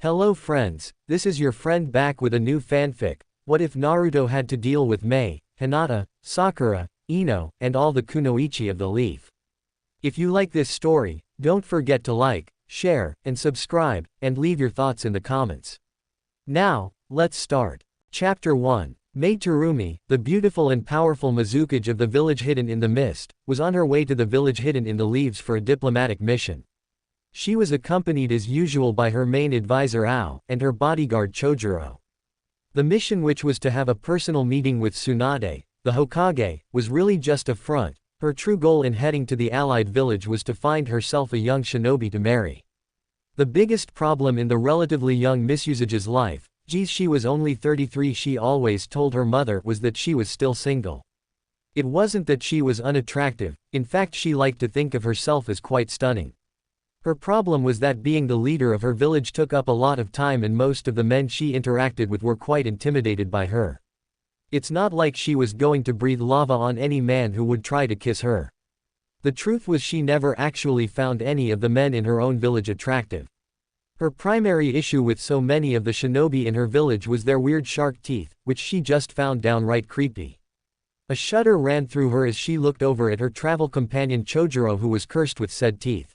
Hello friends, this is your friend back with a new fanfic. What if Naruto had to deal with Mei, Hinata, Sakura, Ino, and all the Kunoichi of the Leaf? If you like this story, don't forget to like, share, and subscribe, and leave your thoughts in the comments. Now, let's start. Chapter 1. Mei Terumi, the beautiful and powerful Mizukage of the village hidden in the mist, was on her way to the village hidden in the leaves for a diplomatic mission. She was accompanied as usual by her main advisor Ao, and her bodyguard Chojuro. The mission, which was to have a personal meeting with Tsunade, the Hokage, was really just a front. Her true goal in heading to the allied village was to find herself a young shinobi to marry. The biggest problem in the relatively young Misusage's life, she was only 33, she always told her mother, was that she was still single. It wasn't that she was unattractive, in fact she liked to think of herself as quite stunning. Her problem was that being the leader of her village took up a lot of time, and most of the men she interacted with were quite intimidated by her. It's not like she was going to breathe lava on any man who would try to kiss her. The truth was she never actually found any of the men in her own village attractive. Her primary issue with so many of the shinobi in her village was their weird shark teeth, which she just found downright creepy. A shudder ran through her as she looked over at her travel companion Chojuro, who was cursed with said teeth.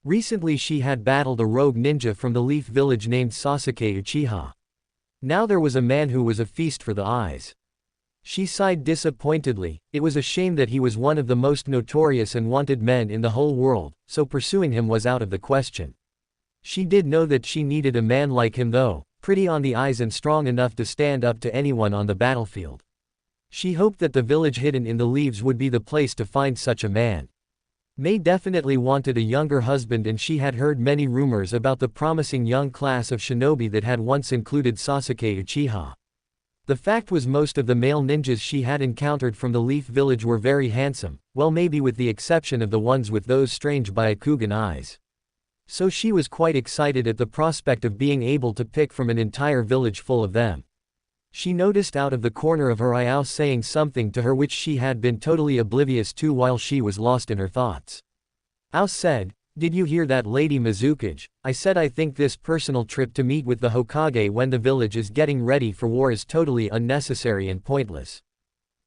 Recently she had battled a rogue ninja from the Leaf village named Sasuke Uchiha. Now there was a man who was a feast for the eyes. She sighed disappointedly. It was a shame that he was one of the most notorious and wanted men in the whole world, so pursuing him was out of the question. She did know that she needed a man like him though, pretty on the eyes and strong enough to stand up to anyone on the battlefield. She hoped that the village hidden in the leaves would be the place to find such a man. Mei definitely wanted a younger husband, and she had heard many rumors about the promising young class of shinobi that had once included Sasuke Uchiha. The fact was most of the male ninjas she had encountered from the Leaf village were very handsome, well maybe with the exception of the ones with those strange Byakugan eyes. So she was quite excited at the prospect of being able to pick from an entire village full of them. She noticed out of the corner of her eye Ao saying something to her which she had been totally oblivious to while she was lost in her thoughts. Ao said, "Did you hear that, Lady Mizukage? I said I think this personal trip to meet with the Hokage when the village is getting ready for war is totally unnecessary and pointless."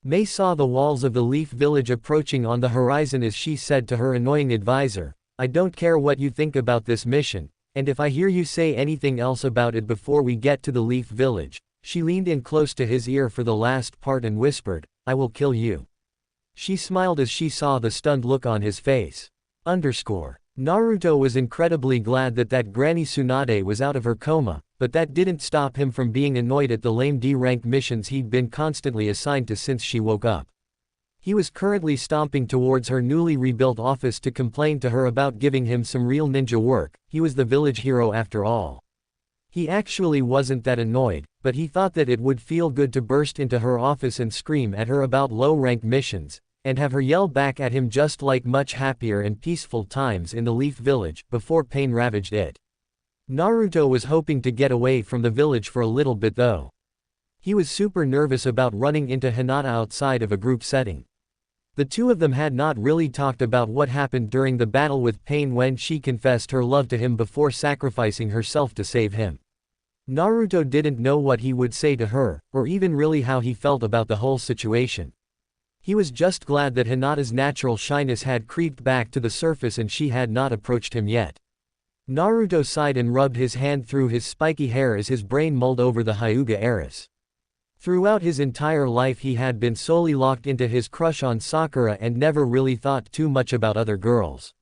Mei saw the walls of the Leaf village approaching on the horizon as she said to her annoying advisor, "I don't care what you think about this mission, and if I hear you say anything else about it before we get to the Leaf village." She leaned in close to his ear for the last part and whispered, "I will kill you." She smiled as she saw the stunned look on his face. Naruto was incredibly glad that Granny Tsunade was out of her coma, but that didn't stop him from being annoyed at the lame D-rank missions he'd been constantly assigned to since she woke up. He was currently stomping towards her newly rebuilt office to complain to her about giving him some real ninja work. He was the village hero after all. He actually wasn't that annoyed, but he thought that it would feel good to burst into her office and scream at her about low-rank missions, and have her yell back at him just like much happier and peaceful times in the Leaf village, before pain ravaged it. Naruto was hoping to get away from the village for a little bit though. He was super nervous about running into Hinata outside of a group setting. The two of them had not really talked about what happened during the battle with Pain when she confessed her love to him before sacrificing herself to save him. Naruto didn't know what he would say to her, or even really how he felt about the whole situation. He was just glad that Hinata's natural shyness had creeped back to the surface and she had not approached him yet. Naruto sighed and rubbed his hand through his spiky hair as his brain mulled over the Hyuga heiress. Throughout his entire life he had been solely locked into his crush on Sakura and never really thought too much about other girls.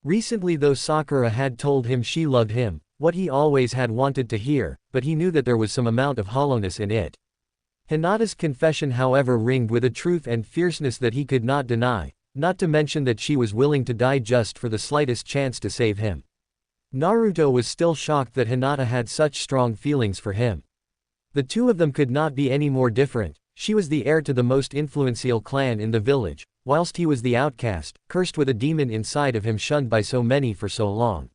Recently though, Sakura had told him she loved him, what he always had wanted to hear, but he knew that there was some amount of hollowness in it. Hinata's confession however ringed with a truth and fierceness that he could not deny, not to mention that she was willing to die just for the slightest chance to save him. Naruto was still shocked that Hinata had such strong feelings for him. The two of them could not be any more different. She was the heir to the most influential clan in the village, whilst he was the outcast, cursed with a demon inside of him, shunned by so many for so long.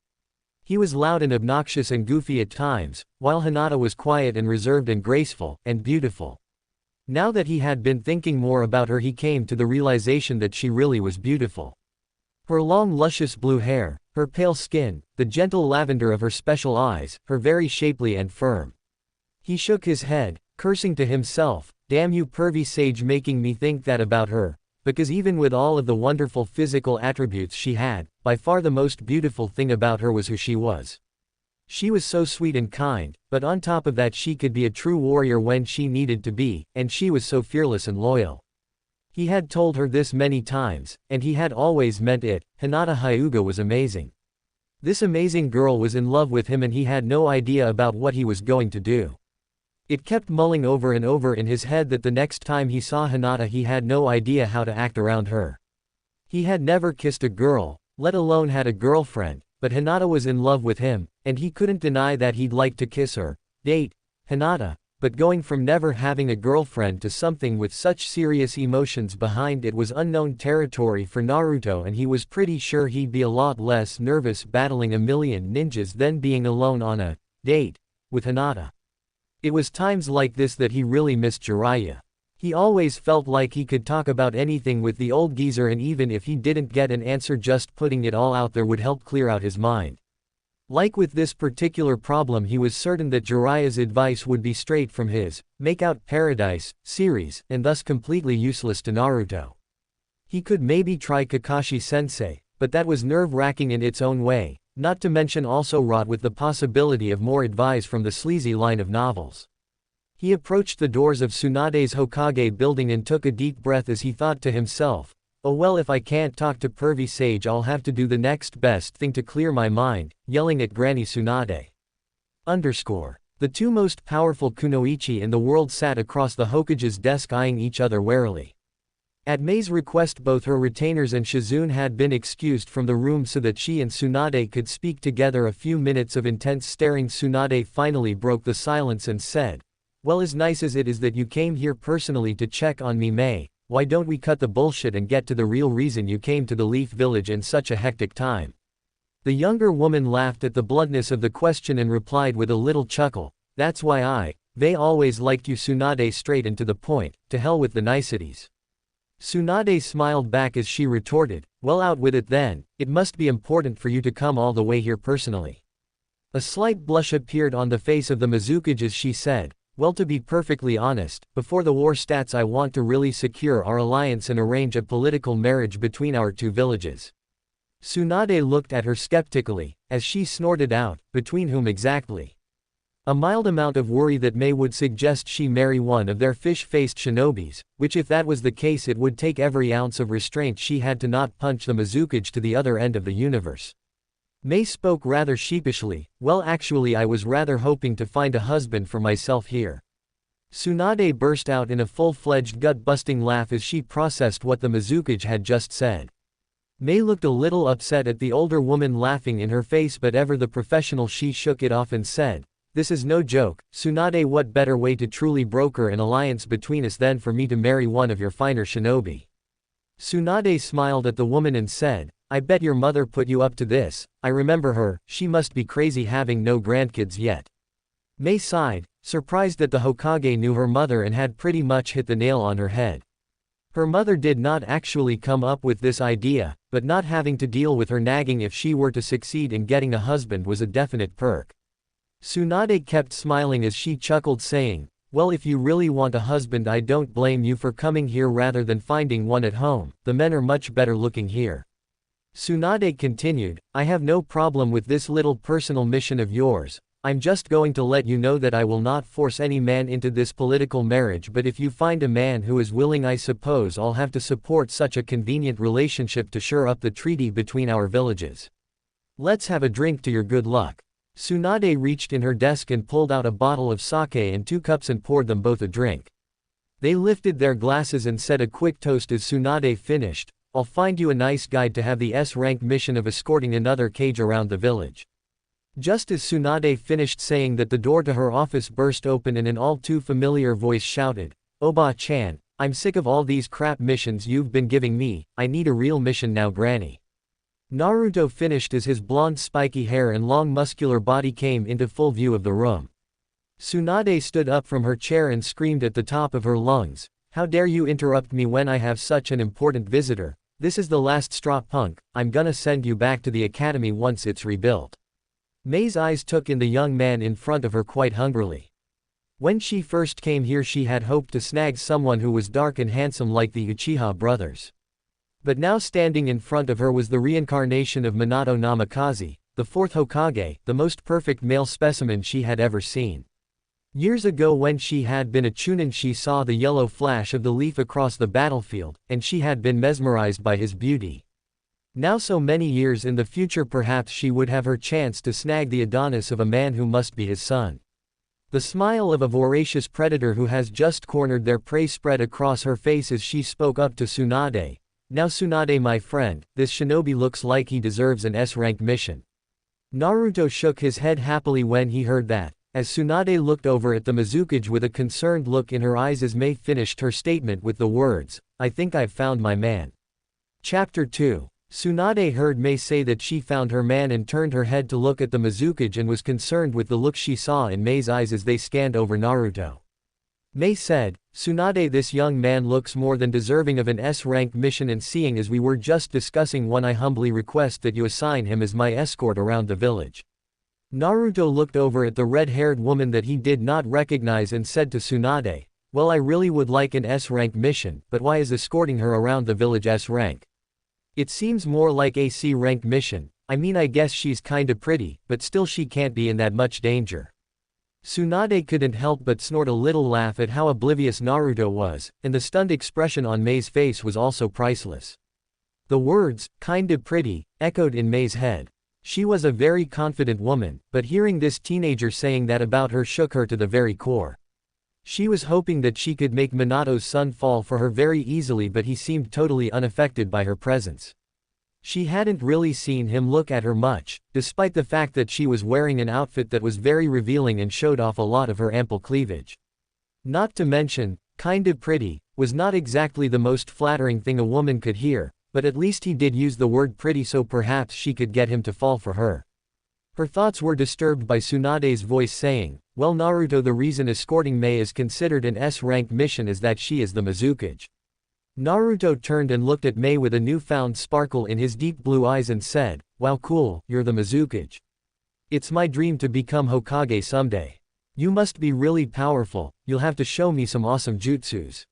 He was loud and obnoxious and goofy at times, while Hinata was quiet and reserved and graceful, and beautiful. Now that he had been thinking more about her, he came to the realization that she really was beautiful. Her long luscious blue hair, Her pale skin, the gentle lavender of her special eyes, her very shapely and firm. He shook his head, cursing to himself, damn you pervy sage, making me think that about her, because even with all of the wonderful physical attributes she had, by far the most beautiful thing about her was who she was. She was so sweet and kind, but on top of that she could be a true warrior when she needed to be, and she was so fearless and loyal. He had told her this many times, and he had always meant it. Hinata Hyuga was amazing. This amazing girl was in love with him and he had no idea about what he was going to do. It kept mulling over and over in his head that the next time he saw Hinata he had no idea how to act around her. He had never kissed a girl, let alone had a girlfriend, but Hinata was in love with him, and he couldn't deny that he'd like to kiss her, date Hinata, but going from never having a girlfriend to something with such serious emotions behind it was unknown territory for Naruto, and he was pretty sure he'd be a lot less nervous battling a million ninjas than being alone on a date with Hinata. It was times like this that he really missed Jiraiya. He always felt like he could talk about anything with the old geezer, and even if he didn't get an answer, just putting it all out there would help clear out his mind. Like with this particular problem, he was certain that Jiraiya's advice would be straight from his Make Out Paradise series, and thus completely useless to Naruto. He could maybe try Kakashi-sensei, but that was nerve-wracking in its own way, not to mention also wrought with the possibility of more advice from the sleazy line of novels. He approached the doors of Tsunade's Hokage building and took a deep breath as he thought to himself, oh well, if I can't talk to pervy sage I'll have to do the next best thing to clear my mind, yelling at Granny Tsunade. The two most powerful kunoichi in the world sat across the Hokage's desk eyeing each other warily. At Mei's request both her retainers and Shizune had been excused from the room so that she and Tsunade could speak together. A few minutes of intense staring, Tsunade finally broke the silence and said, well, as nice as it is that you came here personally to check on me, Mei, why don't we cut the bullshit and get to the real reason you came to the Leaf Village in such a hectic time? The younger woman laughed at the bluntness of the question and replied with a little chuckle, that's why they always liked you. Tsunade straight and to the point, to hell with the niceties. Tsunade smiled back as she retorted, well, out with it then, it must be important for you to come all the way here personally. A slight blush appeared on the face of the Mizukage as she said, well, to be perfectly honest, before the war starts I want to really secure our alliance and arrange a political marriage between our two villages. Tsunade looked at her skeptically, as she snorted out, between whom exactly? A mild amount of worry that Mei would suggest she marry one of their fish-faced shinobis, which if that was the case it would take every ounce of restraint she had to not punch the Mizukage to the other end of the universe. Mei spoke rather sheepishly, well, actually I was rather hoping to find a husband for myself here. Tsunade burst out in a full-fledged gut-busting laugh as she processed what the Mizukage had just said. Mei looked a little upset at the older woman laughing in her face, but ever the professional she shook it off and said, this is no joke, Tsunade. What better way to truly broker an alliance between us than for me to marry one of your finer shinobi? Tsunade smiled at the woman and said, I bet your mother put you up to this. I remember her, she must be crazy having no grandkids yet. Mei sighed, surprised that the Hokage knew her mother and had pretty much hit the nail on her head. Her mother did not actually come up with this idea, but not having to deal with her nagging if she were to succeed in getting a husband was a definite perk. Tsunade kept smiling as she chuckled, saying, well, if you really want a husband I don't blame you for coming here rather than finding one at home, the men are much better looking here. Tsunade continued, I have no problem with this little personal mission of yours, I'm just going to let you know that I will not force any man into this political marriage, but if you find a man who is willing I suppose I'll have to support such a convenient relationship to shore up the treaty between our villages. Let's have a drink to your good luck. Tsunade reached in her desk and pulled out a bottle of sake and 2 cups and poured them both a drink. They lifted their glasses and said a quick toast as Tsunade finished, I'll find you a nice guide to have the S-rank mission of escorting another Kage around the village. Just as Tsunade finished saying that, the door to her office burst open and an all too familiar voice shouted, Oba-chan, I'm sick of all these crap missions you've been giving me, I need a real mission now, Granny. Naruto finished as his blonde spiky hair and long muscular body came into full view of the room. Tsunade stood up from her chair and screamed at the top of her lungs, how dare you interrupt me when I have such an important visitor, This is the last straw, punk. I'm gonna send you back to the academy once it's rebuilt. Mei's eyes took in the young man in front of her quite hungrily. When she first came here she had hoped to snag someone who was dark and handsome like the Uchiha brothers. But now standing in front of her was the reincarnation of Minato Namikaze, the fourth Hokage, the most perfect male specimen she had ever seen. Years ago when she had been a chunin she saw the yellow flash of the leaf across the battlefield, and she had been mesmerized by his beauty. Now so many years in the future perhaps she would have her chance to snag the Adonis of a man who must be his son. The smile of a voracious predator who has just cornered their prey spread across her face as she spoke up to Tsunade. Now Tsunade my friend, this shinobi looks like he deserves an S-rank mission. Naruto shook his head happily when he heard that, as Tsunade looked over at the Mizukage with a concerned look in her eyes as Mei finished her statement with the words, I think I've found my man. Chapter 2. Tsunade heard Mei say that she found her man and turned her head to look at the Mizukage and was concerned with the look she saw in Mei's eyes as they scanned over Naruto. Mei said, Tsunade, this young man looks more than deserving of an S-rank mission, and seeing as we were just discussing one, I humbly request that you assign him as my escort around the village. Naruto looked over at the red-haired woman that he did not recognize and said to Tsunade, well, I really would like an S-rank mission, but why is escorting her around the village S-rank? It seems more like a C-rank mission. I mean, I guess she's kinda pretty, but still she can't be in that much danger. Tsunade couldn't help but snort a little laugh at how oblivious Naruto was, and the stunned expression on Mei's face was also priceless. The words, kinda pretty, echoed in Mei's head. She was a very confident woman, but hearing this teenager saying that about her shook her to the very core. She was hoping that she could make Minato's son fall for her very easily, but he seemed totally unaffected by her presence. She hadn't really seen him look at her much, despite the fact that she was wearing an outfit that was very revealing and showed off a lot of her ample cleavage. Not to mention, kinda pretty, was not exactly the most flattering thing a woman could hear, but at least he did use the word pretty, so perhaps she could get him to fall for her. Her thoughts were disturbed by Tsunade's voice saying, well Naruto, the reason escorting Mei is considered an S-rank mission is that she is the Mizukage. Naruto turned and looked at Mei with a newfound sparkle in his deep blue eyes and said, wow cool, you're the Mizukage. It's my dream to become Hokage someday. You must be really powerful, you'll have to show me some awesome jutsus.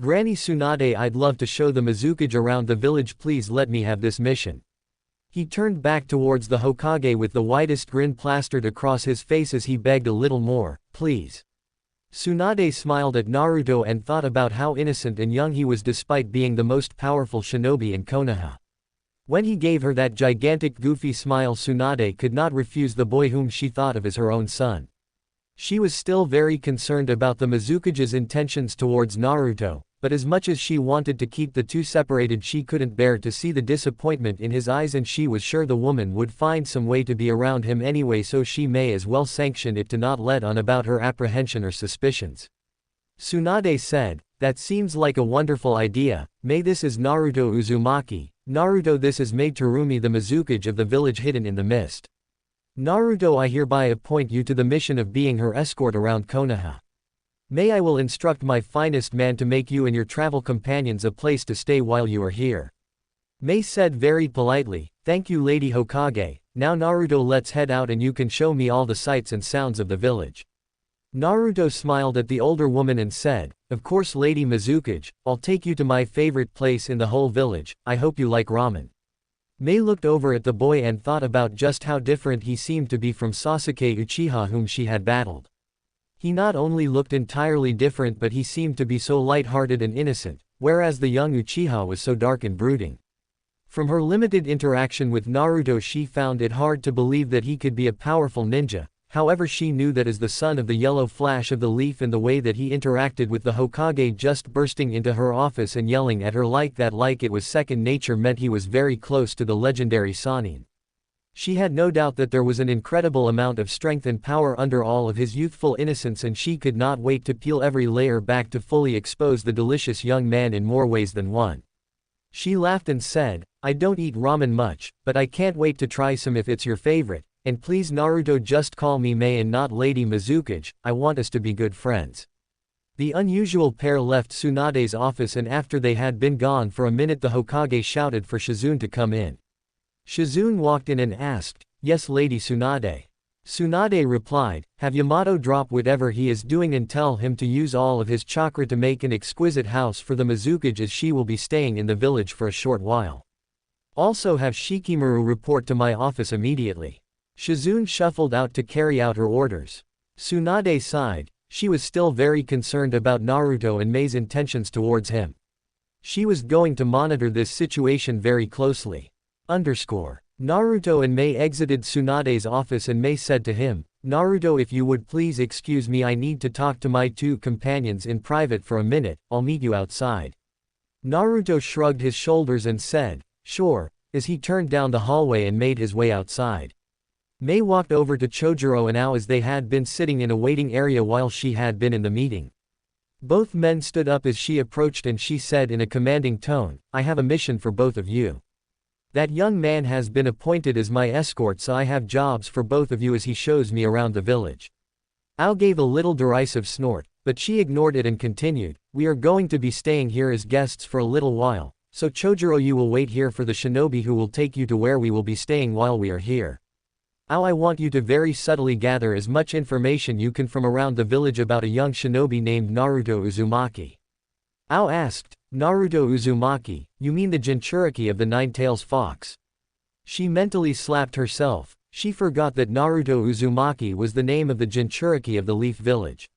Granny Tsunade, I'd love to show the Mizukage around the village, please let me have this mission. He turned back towards the Hokage with the widest grin plastered across his face as he begged a little more, please. Tsunade smiled at Naruto and thought about how innocent and young he was despite being the most powerful shinobi in Konoha. When he gave her that gigantic goofy smile, Tsunade could not refuse the boy whom she thought of as her own son. She was still very concerned about the Mizukage's intentions towards Naruto, but as much as she wanted to keep the two separated, she couldn't bear to see the disappointment in his eyes, and she was sure the woman would find some way to be around him anyway, so she may as well sanction it to not let on about her apprehension or suspicions. Tsunade said, that seems like a wonderful idea. Mei, this is Naruto Uzumaki. Naruto, this is Mei Terumi, the Mizukage of the village hidden in the mist. Naruto, I hereby appoint you to the mission of being her escort around Konoha. May I will instruct my finest man to make you and your travel companions a place to stay while you are here. Mei said very politely, thank you Lady Hokage. Now Naruto, let's head out and you can show me all the sights and sounds of the village. Naruto smiled at the older woman and said, of course Lady Mizukage, I'll take you to my favorite place in the whole village. I hope you like ramen. Mei looked over at the boy and thought about just how different he seemed to be from Sasuke Uchiha whom she had battled. He not only looked entirely different, but he seemed to be so light-hearted and innocent, whereas the young Uchiha was so dark and brooding. From her limited interaction with Naruto, she found it hard to believe that he could be a powerful ninja. However, she knew that as the son of the yellow flash of the leaf and the way that he interacted with the Hokage, just bursting into her office and yelling at her like that like it was second nature, meant he was very close to the legendary Sannin. She had no doubt that there was an incredible amount of strength and power under all of his youthful innocence, and she could not wait to peel every layer back to fully expose the delicious young man in more ways than one. She laughed and said, I don't eat ramen much, but I can't wait to try some if it's your favorite, and please Naruto, just call me Mei and not Lady Mizukage. I want us to be good friends. The unusual pair left Tsunade's office, and after they had been gone for a minute the Hokage shouted for Shizune to come in. Shizune walked in and asked, "Yes, Lady Tsunade." Tsunade replied, "Have Yamato drop whatever he is doing and tell him to use all of his chakra to make an exquisite house for the Mizukage, as she will be staying in the village for a short while. Also have Shikamaru report to my office immediately." Shizune shuffled out to carry out her orders. Tsunade sighed. She was still very concerned about Naruto and Mei's intentions towards him. She was going to monitor this situation very closely. Naruto and Mei exited Tsunade's office and Mei said to him, "Naruto, if you would please excuse me, I need to talk to my two companions in private for a minute, I'll meet you outside." Naruto shrugged his shoulders and said, "Sure," as he turned down the hallway and made his way outside. Mei walked over to Chojuro and Ao as they had been sitting in a waiting area while she had been in the meeting. Both men stood up as she approached and she said in a commanding tone, "I have a mission for both of you. That young man has been appointed as my escort, so I have jobs for both of you as he shows me around the village." Ao gave a little derisive snort, but she ignored it and continued, "We are going to be staying here as guests for a little while, so Chojuro, you will wait here for the shinobi who will take you to where we will be staying while we are here. Ao, I want you to very subtly gather as much information you can from around the village about a young shinobi named Naruto Uzumaki." Ao asked, "Naruto Uzumaki, you mean the Jinchuriki of the Nine-Tails Fox?" She mentally slapped herself. She forgot that Naruto Uzumaki was the name of the Jinchuriki of the Leaf Village.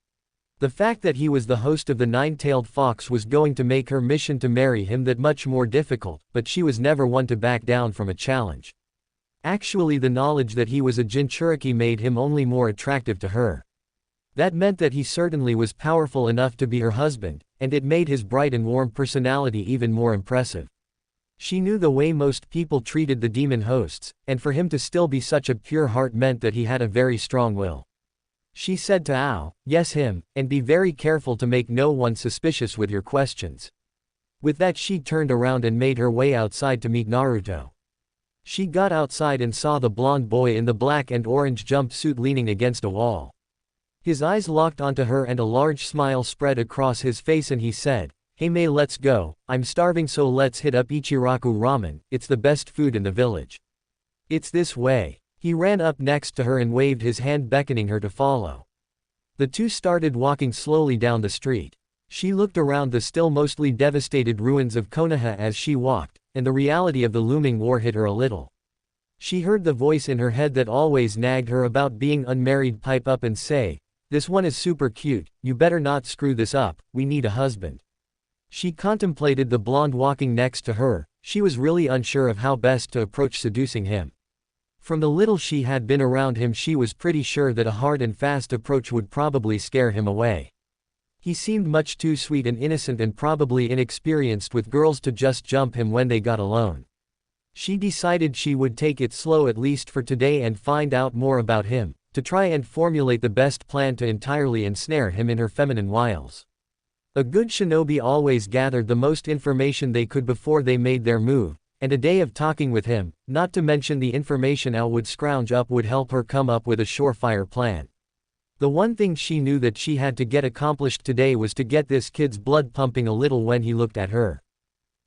The fact that he was the host of the Nine-Tailed Fox was going to make her mission to marry him that much more difficult, but she was never one to back down from a challenge. Actually, the knowledge that he was a Jinchuriki made him only more attractive to her. That meant that he certainly was powerful enough to be her husband, and it made his bright and warm personality even more impressive. She knew the way most people treated the demon hosts, and for him to still be such a pure heart meant that he had a very strong will. She said to Ao, "Yes, him, and be very careful to make no one suspicious with your questions." With that, she turned around and made her way outside to meet Naruto. She got outside and saw the blonde boy in the black and orange jumpsuit leaning against a wall. His eyes locked onto her and a large smile spread across his face and he said, "Hey Mei, let's go, I'm starving, so let's hit up Ichiraku Ramen, it's the best food in the village." "It's this way." He ran up next to her and waved his hand beckoning her to follow. The two started walking slowly down the street. She looked around the still mostly devastated ruins of Konoha as she walked, and the reality of the looming war hit her a little. She heard the voice in her head that always nagged her about being unmarried pipe up and say, "This one is super cute, you better not screw this up, we need a husband." She contemplated the blonde walking next to her. She was really unsure of how best to approach seducing him. From the little she had been around him, she was pretty sure that a hard and fast approach would probably scare him away. He seemed much too sweet and innocent and probably inexperienced with girls to just jump him when they got alone. She decided she would take it slow at least for today and find out more about him, to try and formulate the best plan to entirely ensnare him in her feminine wiles. A good shinobi always gathered the most information they could before they made their move, and a day of talking with him, not to mention the information Al would scrounge up, would help her come up with a surefire plan. The one thing she knew that she had to get accomplished today was to get this kid's blood pumping a little when he looked at her.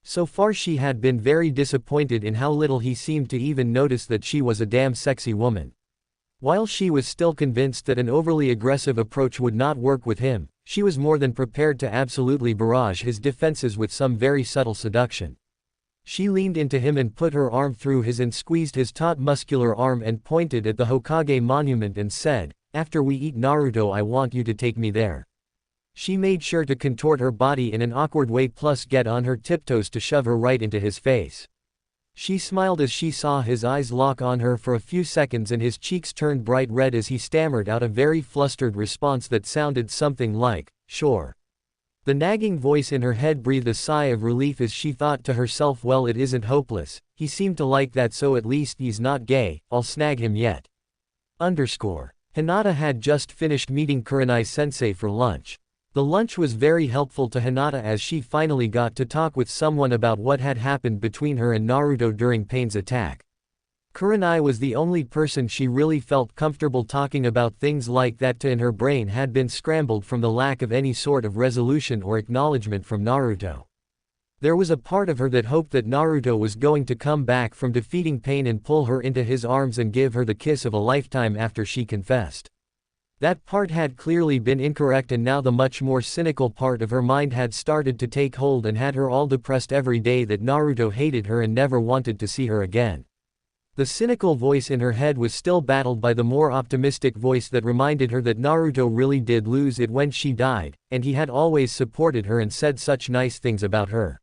So far she had been very disappointed in how little he seemed to even notice that she was a damn sexy woman. While she was still convinced that an overly aggressive approach would not work with him, she was more than prepared to absolutely barrage his defenses with some very subtle seduction. She leaned into him and put her arm through his and squeezed his taut muscular arm and pointed at the Hokage monument and said, "After we eat Naruto, I want you to take me there." She made sure to contort her body in an awkward way plus get on her tiptoes to shove her right into his face. She smiled as she saw his eyes lock on her for a few seconds and his cheeks turned bright red as he stammered out a very flustered response that sounded something like, "Sure." The nagging voice in her head breathed a sigh of relief as she thought to herself, well, it isn't hopeless, he seemed to like that, so at least he's not gay, I'll snag him yet. Hinata had just finished meeting Kurenai-sensei for lunch. The lunch was very helpful to Hinata as she finally got to talk with someone about what had happened between her and Naruto during Pain's attack. Kurenai was the only person she really felt comfortable talking about things like that to, and her brain had been scrambled from the lack of any sort of resolution or acknowledgement from Naruto. There was a part of her that hoped that Naruto was going to come back from defeating pain and pull her into his arms and give her the kiss of a lifetime after she confessed. That part had clearly been incorrect, and now the much more cynical part of her mind had started to take hold and had her all depressed every day that Naruto hated her and never wanted to see her again. The cynical voice in her head was still battled by the more optimistic voice that reminded her that Naruto really did lose it when she died, and he had always supported her and said such nice things about her.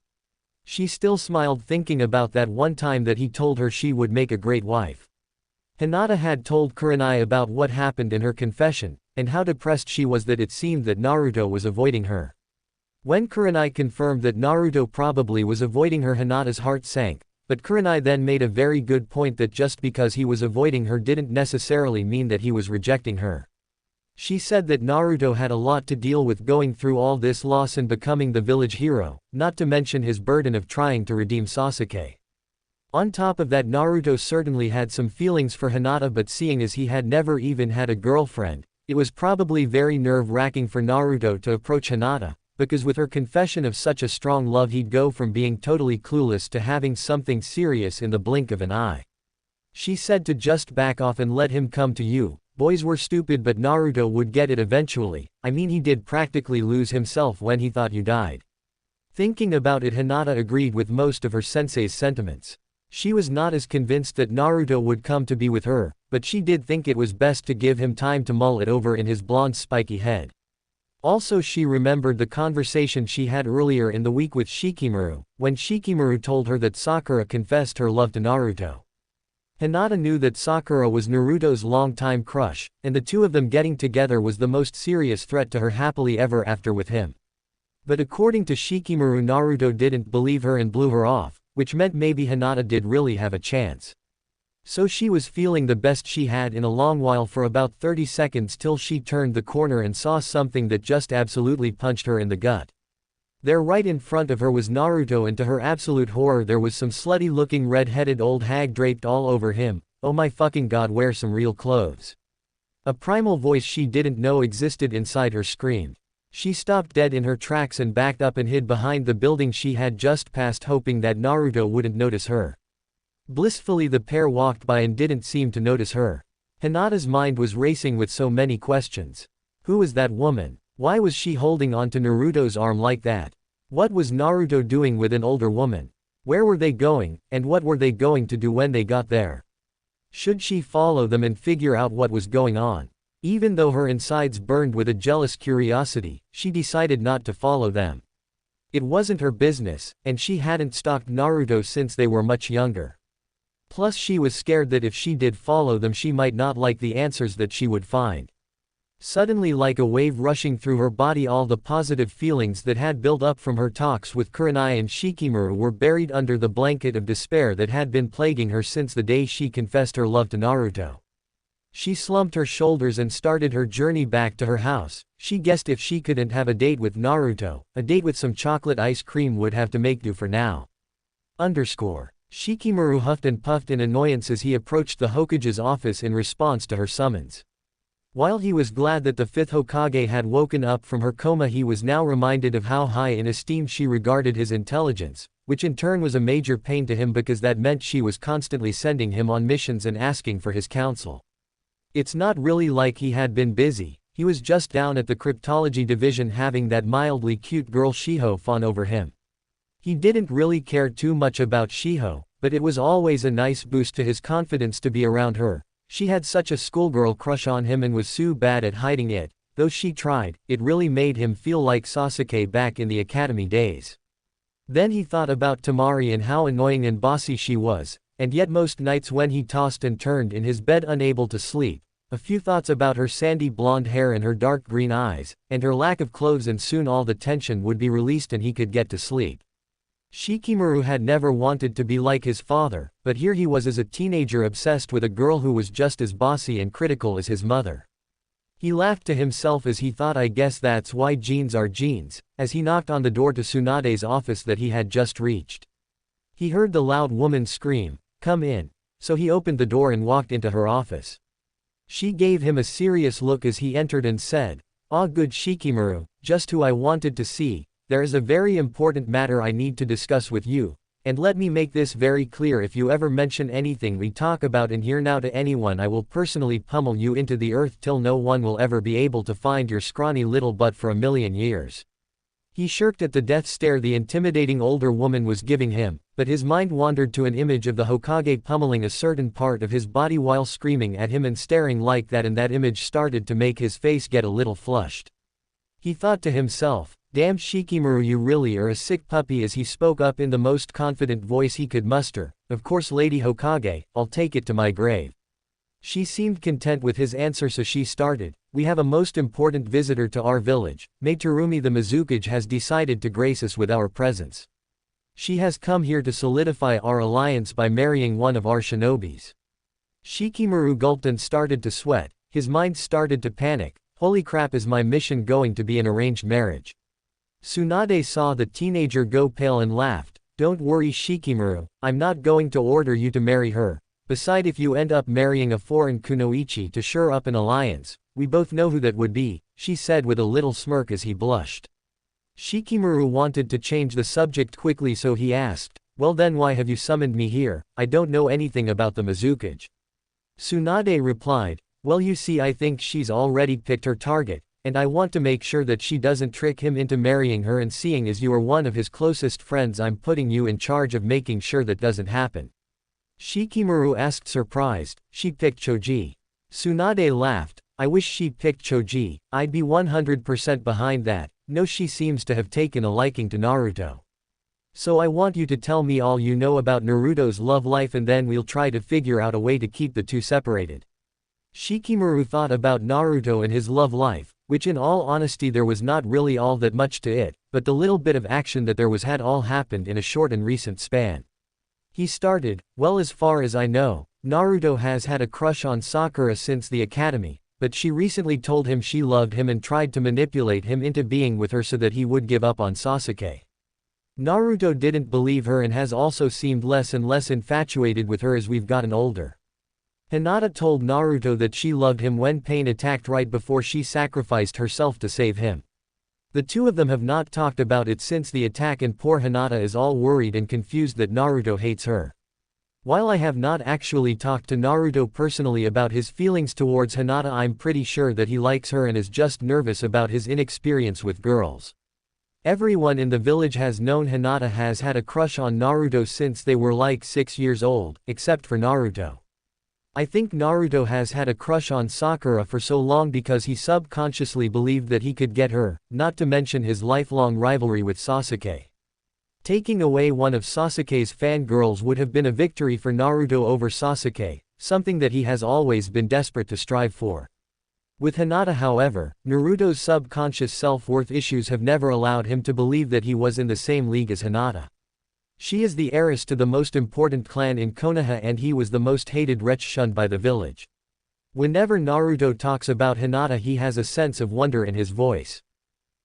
She still smiled thinking about that one time that he told her she would make a great wife. Hinata had told Kurenai about what happened in her confession, and how depressed she was that it seemed that Naruto was avoiding her. When Kurenai confirmed that Naruto probably was avoiding her, Hinata's heart sank. But Kurenai then made a very good point that just because he was avoiding her didn't necessarily mean that he was rejecting her. She said that Naruto had a lot to deal with going through all this loss and becoming the village hero, not to mention his burden of trying to redeem Sasuke. On top of that, Naruto certainly had some feelings for Hinata, but seeing as he had never even had a girlfriend, it was probably very nerve-wracking for Naruto to approach Hinata, because with her confession of such a strong love he'd go from being totally clueless to having something serious in the blink of an eye. She said to just back off and let him come to you. Boys were stupid, but Naruto would get it eventually. I mean, he did practically lose himself when he thought you died. Thinking about it, Hinata agreed with most of her sensei's sentiments. She was not as convinced that Naruto would come to be with her, but she did think it was best to give him time to mull it over in his blonde spiky head. Also, she remembered the conversation she had earlier in the week with Shikamaru, when Shikamaru told her that Sakura confessed her love to Naruto. Hinata knew that Sakura was Naruto's longtime crush, and the two of them getting together was the most serious threat to her happily ever after with him. But according to Shikamaru, Naruto didn't believe her and blew her off, which meant maybe Hinata did really have a chance. So she was feeling the best she had in a long while for about 30 seconds till she turned the corner and saw something that just absolutely punched her in the gut. There right in front of her was Naruto, and to her absolute horror there was some slutty-looking red-headed old hag draped all over him. Oh my fucking god, wear some real clothes. A primal voice she didn't know existed inside her screamed. She stopped dead in her tracks and backed up and hid behind the building she had just passed, hoping that Naruto wouldn't notice her. Blissfully the pair walked by and didn't seem to notice her. Hinata's mind was racing with so many questions. Who was that woman? Why was she holding on to Naruto's arm like that? What was Naruto doing with an older woman? Where were they going, and what were they going to do when they got there? Should she follow them and figure out what was going on? Even though her insides burned with a jealous curiosity, she decided not to follow them. It wasn't her business, and she hadn't stalked Naruto since they were much younger. Plus she was scared that if she did follow them she might not like the answers that she would find. Suddenly, like a wave rushing through her body, all the positive feelings that had built up from her talks with Kurenai and Shikamaru were buried under the blanket of despair that had been plaguing her since the day she confessed her love to Naruto. She slumped her shoulders and started her journey back to her house. She guessed if she couldn't have a date with Naruto, a date with some chocolate ice cream would have to make do for now. Shikamaru huffed and puffed in annoyance as he approached the Hokage's office in response to her summons. While he was glad that the fifth Hokage had woken up from her coma, he was now reminded of how high in esteem she regarded his intelligence, which in turn was a major pain to him because that meant she was constantly sending him on missions and asking for his counsel. It's not really like he had been busy, he was just down at the cryptology division having that mildly cute girl Shiho fawn over him. He didn't really care too much about Shiho, but it was always a nice boost to his confidence to be around her. She had such a schoolgirl crush on him and was so bad at hiding it. Though she tried, it really made him feel like Sasuke back in the academy days. Then he thought about Temari and how annoying and bossy she was, and yet most nights when he tossed and turned in his bed unable to sleep, a few thoughts about her sandy blonde hair and her dark green eyes, and her lack of clothes, and soon all the tension would be released and he could get to sleep. Shikamaru had never wanted to be like his father, but here he was as a teenager obsessed with a girl who was just as bossy and critical as his mother. He laughed to himself as he thought, I guess that's why jeans are jeans, as he knocked on the door to Tsunade's office that he had just reached. He heard the loud woman scream, "Come in." so he opened the door and walked into her office. She gave him a serious look as he entered and said, "Ah, good Shikamaru, just who I wanted to see. There is a very important matter I need to discuss with you, and let me make this very clear: if you ever mention anything we talk about in here now to anyone, I will personally pummel you into the earth till no one will ever be able to find your scrawny little butt for a million years." He shirked at the death stare the intimidating older woman was giving him, but his mind wandered to an image of the Hokage pummeling a certain part of his body while screaming at him and staring like that, and that image started to make his face get a little flushed. He thought to himself, "Damn Shikamaru, you really are a sick puppy," as he spoke up in the most confident voice he could muster. "Of course, Lady Hokage, I'll take it to my grave." She seemed content with his answer, so she started, "We have a most important visitor to our village. Meiturumi the Mizukage has decided to grace us with our presence. She has come here to solidify our alliance by marrying one of our shinobis." Shikamaru gulped and started to sweat. His mind started to panic. Holy crap, is my mission going to be an arranged marriage? Tsunade saw the teenager go pale and laughed. "Don't worry, Shikamaru, I'm not going to order you to marry her. Besides, if you end up marrying a foreign Kunoichi to shore up an alliance, we both know who that would be," she said with a little smirk as he blushed. Shikamaru wanted to change the subject quickly, so he asked, "Well then, why have you summoned me here? I don't know anything about the Mizukage." Tsunade replied, "Well, you see, I think she's already picked her target, and I want to make sure that she doesn't trick him into marrying her, and seeing as you are one of his closest friends, I'm putting you in charge of making sure that doesn't happen." Shikamaru asked, surprised, "She picked Choji?" Tsunade laughed, "I wish she picked Choji, I'd be 100% behind that. No, she seems to have taken a liking to Naruto. So I want you to tell me all you know about Naruto's love life, and then we'll try to figure out a way to keep the two separated." Shikamaru thought about Naruto and his love life, which in all honesty there was not really all that much to it, but the little bit of action that there was had all happened in a short and recent span. He started, "Well, as far as I know, Naruto has had a crush on Sakura since the academy, but she recently told him she loved him and tried to manipulate him into being with her so that he would give up on Sasuke. Naruto didn't believe her and has also seemed less and less infatuated with her as we've gotten older. Hinata told Naruto that she loved him when Pain attacked right before she sacrificed herself to save him. The two of them have not talked about it since the attack, and poor Hinata is all worried and confused that Naruto hates her. While I have not actually talked to Naruto personally about his feelings towards Hinata, I'm pretty sure that he likes her and is just nervous about his inexperience with girls. Everyone in the village has known Hinata has had a crush on Naruto since they were like 6 years old, except for Naruto. I think Naruto has had a crush on Sakura for so long because he subconsciously believed that he could get her, not to mention his lifelong rivalry with Sasuke. Taking away one of Sasuke's fangirls would have been a victory for Naruto over Sasuke, something that he has always been desperate to strive for. With Hinata, however, Naruto's subconscious self-worth issues have never allowed him to believe that he was in the same league as Hinata. She is the heiress to the most important clan in Konoha, and he was the most hated wretch shunned by the village. Whenever Naruto talks about Hinata, he has a sense of wonder in his voice.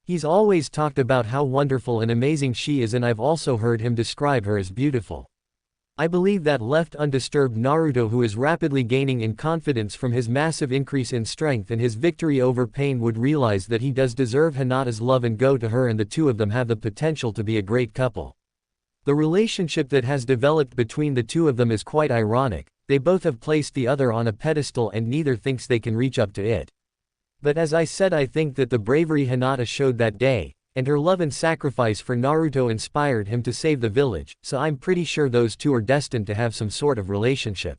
He's always talked about how wonderful and amazing she is, and I've also heard him describe her as beautiful. I believe that left undisturbed, Naruto, who is rapidly gaining in confidence from his massive increase in strength and his victory over Pain, would realize that he does deserve Hinata's love and go to her, and the two of them have the potential to be a great couple. The relationship that has developed between the two of them is quite ironic. They both have placed the other on a pedestal and neither thinks they can reach up to it. But as I said, I think that the bravery Hinata showed that day, and her love and sacrifice for Naruto inspired him to save the village, so I'm pretty sure those two are destined to have some sort of relationship.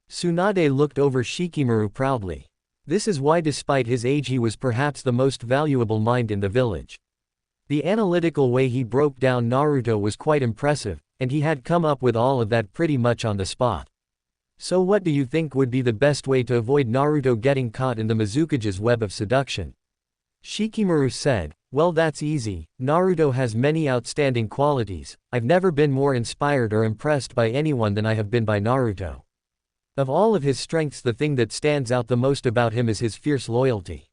Tsunade looked over Shikamaru proudly. This is why despite his age he was perhaps the most valuable mind in the village. The analytical way he broke down Naruto was quite impressive, and he had come up with all of that pretty much on the spot. So what do you think would be the best way to avoid Naruto getting caught in the Mizukage's web of seduction? Shikamaru said, "Well, that's easy. Naruto has many outstanding qualities. I've never been more inspired or impressed by anyone than I have been by Naruto. Of all of his strengths, the thing that stands out the most about him is his fierce loyalty.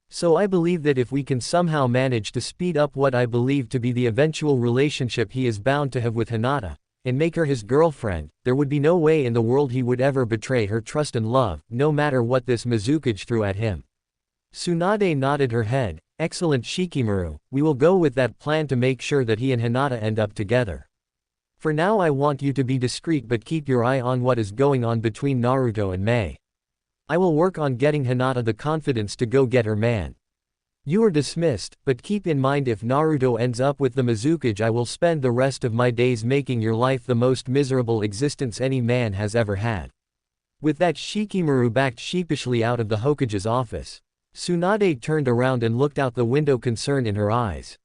So I believe that if we can somehow manage to speed up what I believe to be the eventual relationship he is bound to have with Hinata, and make her his girlfriend, there would be no way in the world he would ever betray her trust and love, no matter what this Mizukage threw at him. Tsunade nodded her head. Excellent Shikamaru, we will go with that plan to make sure that he and Hinata end up together. For now I want you to be discreet but keep your eye on what is going on between Naruto and Mei. I will work on getting Hinata the confidence to go get her man. You are dismissed, but keep in mind if Naruto ends up with the Mizukage I will spend the rest of my days making your life the most miserable existence any man has ever had. With that Shikamaru backed sheepishly out of the Hokage's office. Tsunade turned around and looked out the window, concern in her eyes.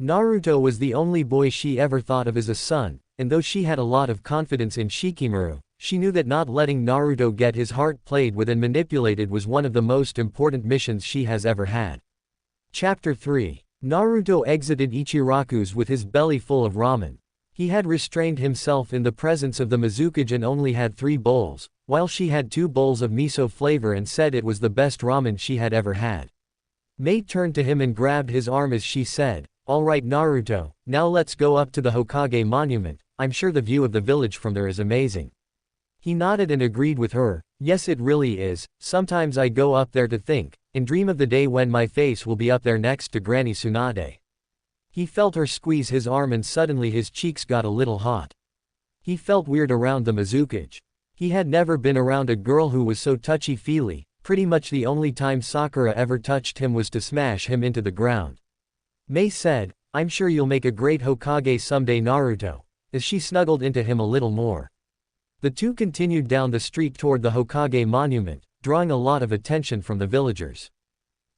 Naruto was the only boy she ever thought of as a son, and though she had a lot of confidence in Shikamaru, she knew that not letting Naruto get his heart played with and manipulated was one of the most important missions she has ever had. Chapter 3. Naruto exited Ichiraku's with his belly full of ramen. He had restrained himself in the presence of the Mizukage and only had 3 bowls, while she had 2 bowls of miso flavor and said it was the best ramen she had ever had. Mei turned to him and grabbed his arm as she said, "Alright Naruto, now let's go up to the Hokage monument, I'm sure the view of the village from there is amazing." He nodded and agreed with her, "Yes it really is, sometimes I go up there to think, and dream of the day when my face will be up there next to Granny Tsunade." He felt her squeeze his arm and suddenly his cheeks got a little hot. He felt weird around the Mizukage. He had never been around a girl who was so touchy-feely, pretty much the only time Sakura ever touched him was to smash him into the ground. Mei said, "I'm sure you'll make a great Hokage someday Naruto," as she snuggled into him a little more. The two continued down the street toward the Hokage monument, drawing a lot of attention from the villagers.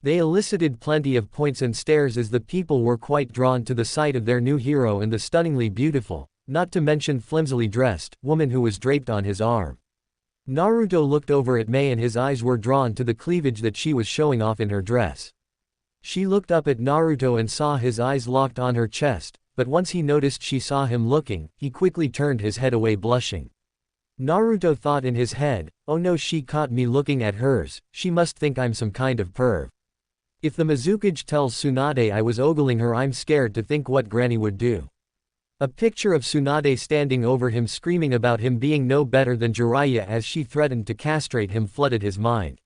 They elicited plenty of points and stares as the people were quite drawn to the sight of their new hero and the stunningly beautiful, not to mention flimsily dressed, woman who was draped on his arm. Naruto looked over at Mei and his eyes were drawn to the cleavage that she was showing off in her dress. She looked up at Naruto and saw his eyes locked on her chest, but once he noticed she saw him looking, he quickly turned his head away blushing. Naruto thought in his head, "Oh no, she caught me looking at hers, she must think I'm some kind of perv. If the Mizukage tells Tsunade I was ogling her, I'm scared to think what Granny would do." A picture of Tsunade standing over him screaming about him being no better than Jiraiya as she threatened to castrate him flooded his mind.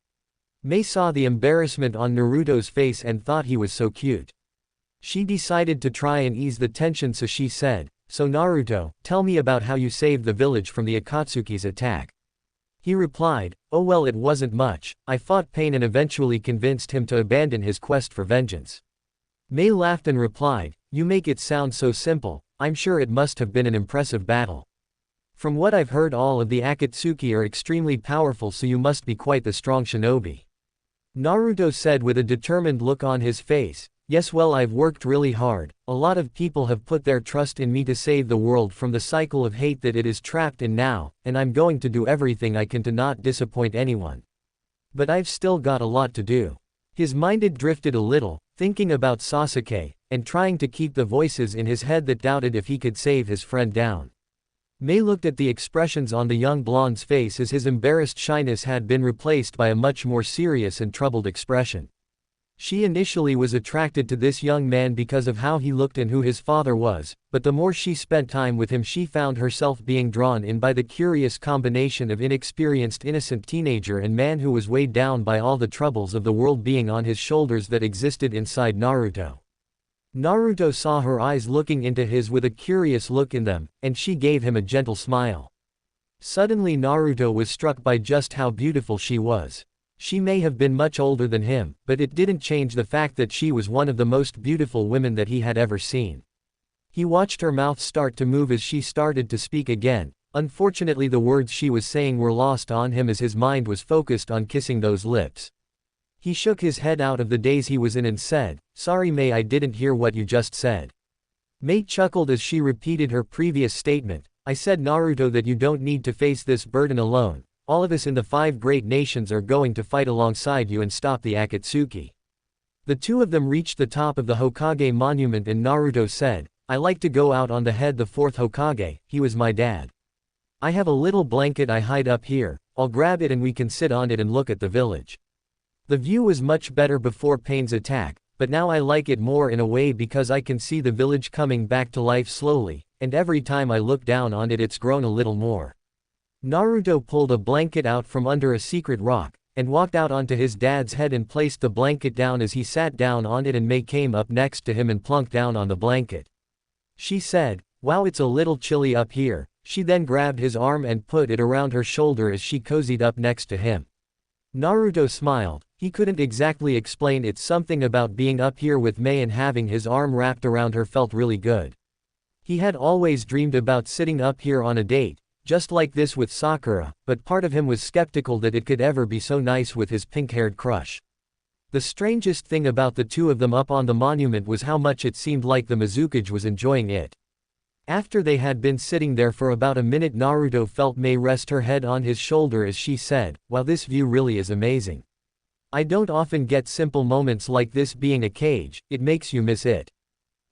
Mei saw the embarrassment on Naruto's face and thought he was so cute. She decided to try and ease the tension, so she said, "So Naruto, tell me about how you saved the village from the Akatsuki's attack." He replied, "Oh well, it wasn't much, I fought Pain and eventually convinced him to abandon his quest for vengeance." Mei laughed and replied, "You make it sound so simple, I'm sure it must have been an impressive battle. From what I've heard all of the Akatsuki are extremely powerful, so you must be quite the strong shinobi." Naruto said with a determined look on his face, "Yes, well, I've worked really hard, a lot of people have put their trust in me to save the world from the cycle of hate that it is trapped in now, and I'm going to do everything I can to not disappoint anyone. But I've still got a lot to do." His mind had drifted a little, thinking about Sasuke, and trying to keep the voices in his head that doubted if he could save his friend down. Mei looked at the expressions on the young blonde's face as his embarrassed shyness had been replaced by a much more serious and troubled expression. She initially was attracted to this young man because of how he looked and who his father was, but the more she spent time with him she found herself being drawn in by the curious combination of inexperienced innocent teenager and man who was weighed down by all the troubles of the world being on his shoulders that existed inside Naruto. Naruto saw her eyes looking into his with a curious look in them, and she gave him a gentle smile. Suddenly Naruto was struck by just how beautiful she was. She may have been much older than him, but it didn't change the fact that she was one of the most beautiful women that he had ever seen. He watched her mouth start to move as she started to speak again. Unfortunately, the words she was saying were lost on him as his mind was focused on kissing those lips. He shook his head out of the daze he was in and said, "Sorry Mei, I didn't hear what you just said." Mei chuckled as she repeated her previous statement, "I said Naruto that you don't need to face this burden alone. All of us in the 5 great nations are going to fight alongside you and stop the Akatsuki." The two of them reached the top of the Hokage monument and Naruto said, "I like to go out on the head the 4th Hokage, he was my dad. I have a little blanket I hide up here, I'll grab it and we can sit on it and look at the village. The view was much better before Pain's attack, but now I like it more in a way because I can see the village coming back to life slowly, and every time I look down on it it's grown a little more. Naruto pulled a blanket out from under a secret rock, and walked out onto his dad's head and placed the blanket down as he sat down on it, and Mei came up next to him and plunked down on the blanket. She said, "Wow, it's a little chilly up here." She then grabbed his arm and put it around her shoulder as she cozied up next to him. Naruto smiled. He couldn't exactly explain, it's something about being up here with Mei and having his arm wrapped around her felt really good. He had always dreamed about sitting up here on a date, just like this with Sakura, but part of him was skeptical that it could ever be so nice with his pink-haired crush. The strangest thing about the two of them up on the monument was how much it seemed like the Mizukage was enjoying it. After they had been sitting there for about a minute, Naruto felt Mei rest her head on his shoulder as she said, "Wow, this view really is amazing. I don't often get simple moments like this being a cage, it makes you miss it.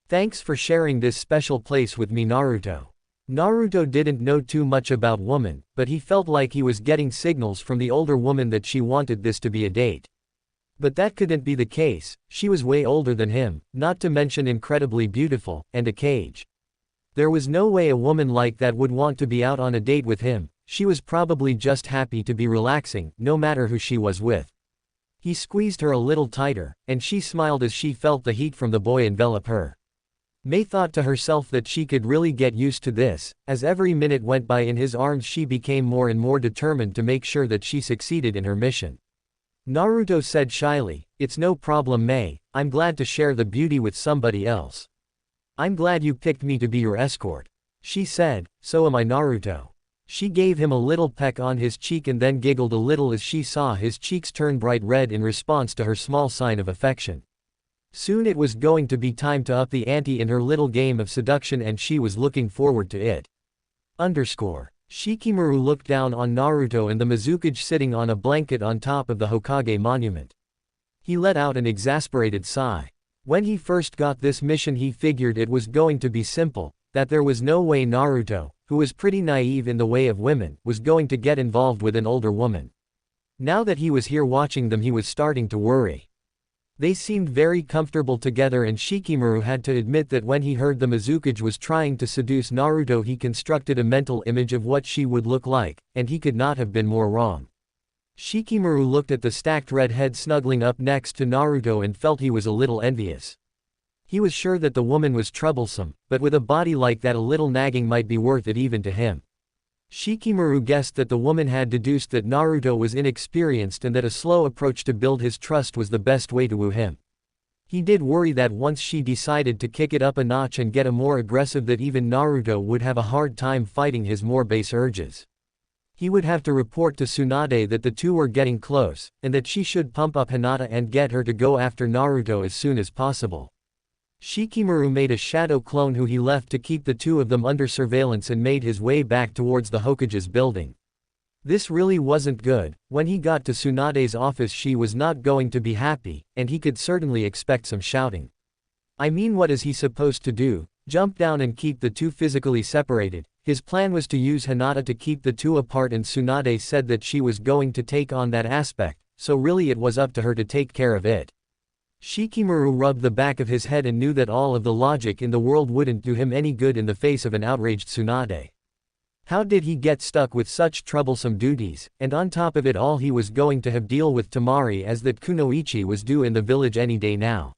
Thanks for sharing this special place with me, Naruto." Naruto didn't know too much about women, but he felt like he was getting signals from the older woman that she wanted this to be a date. But that couldn't be the case, she was way older than him, not to mention incredibly beautiful, and a cage. There was no way a woman like that would want to be out on a date with him. She was probably just happy to be relaxing, no matter who she was with. He squeezed her a little tighter, and she smiled as she felt the heat from the boy envelop her. Mei thought to herself that she could really get used to this. As every minute went by in his arms, she became more and more determined to make sure that she succeeded in her mission. Naruto said shyly, "It's no problem, Mei, I'm glad to share the beauty with somebody else. I'm glad you picked me to be your escort." She said, "So am I, Naruto." She gave him a little peck on his cheek and then giggled a little as she saw his cheeks turn bright red in response to her small sign of affection. Soon it was going to be time to up the ante in her little game of seduction, and she was looking forward to it. Shikamaru looked down on Naruto and the Mizukage sitting on a blanket on top of the Hokage monument. He let out an exasperated sigh. When he first got this mission he figured it was going to be simple, that there was no way Naruto, who was pretty naive in the way of women, was going to get involved with an older woman. Now that he was here watching them he was starting to worry. They seemed very comfortable together, and Shikamaru had to admit that when he heard the Mizukage was trying to seduce Naruto he constructed a mental image of what she would look like, and he could not have been more wrong. Shikamaru looked at the stacked red head snuggling up next to Naruto and felt he was a little envious. He was sure that the woman was troublesome, but with a body like that a little nagging might be worth it even to him. Shikamaru guessed that the woman had deduced that Naruto was inexperienced and that a slow approach to build his trust was the best way to woo him. He did worry that once she decided to kick it up a notch and get a more aggressive, that even Naruto would have a hard time fighting his more base urges. He would have to report to Tsunade that the two were getting close, and that she should pump up Hinata and get her to go after Naruto as soon as possible. Shikamaru made a shadow clone who he left to keep the two of them under surveillance and made his way back towards the Hokage's building. This really wasn't good. When he got to Tsunade's office she was not going to be happy, and he could certainly expect some shouting. I mean, what is he supposed to do? Jump down and keep the two physically separated? His plan was to use Hinata to keep the two apart, and Tsunade said that she was going to take on that aspect, so really it was up to her to take care of it. Shikamaru rubbed the back of his head and knew that all of the logic in the world wouldn't do him any good in the face of an outraged Tsunade. How did he get stuck with such troublesome duties, and on top of it all he was going to have deal with Tamari, as that Kunoichi was due in the village any day now.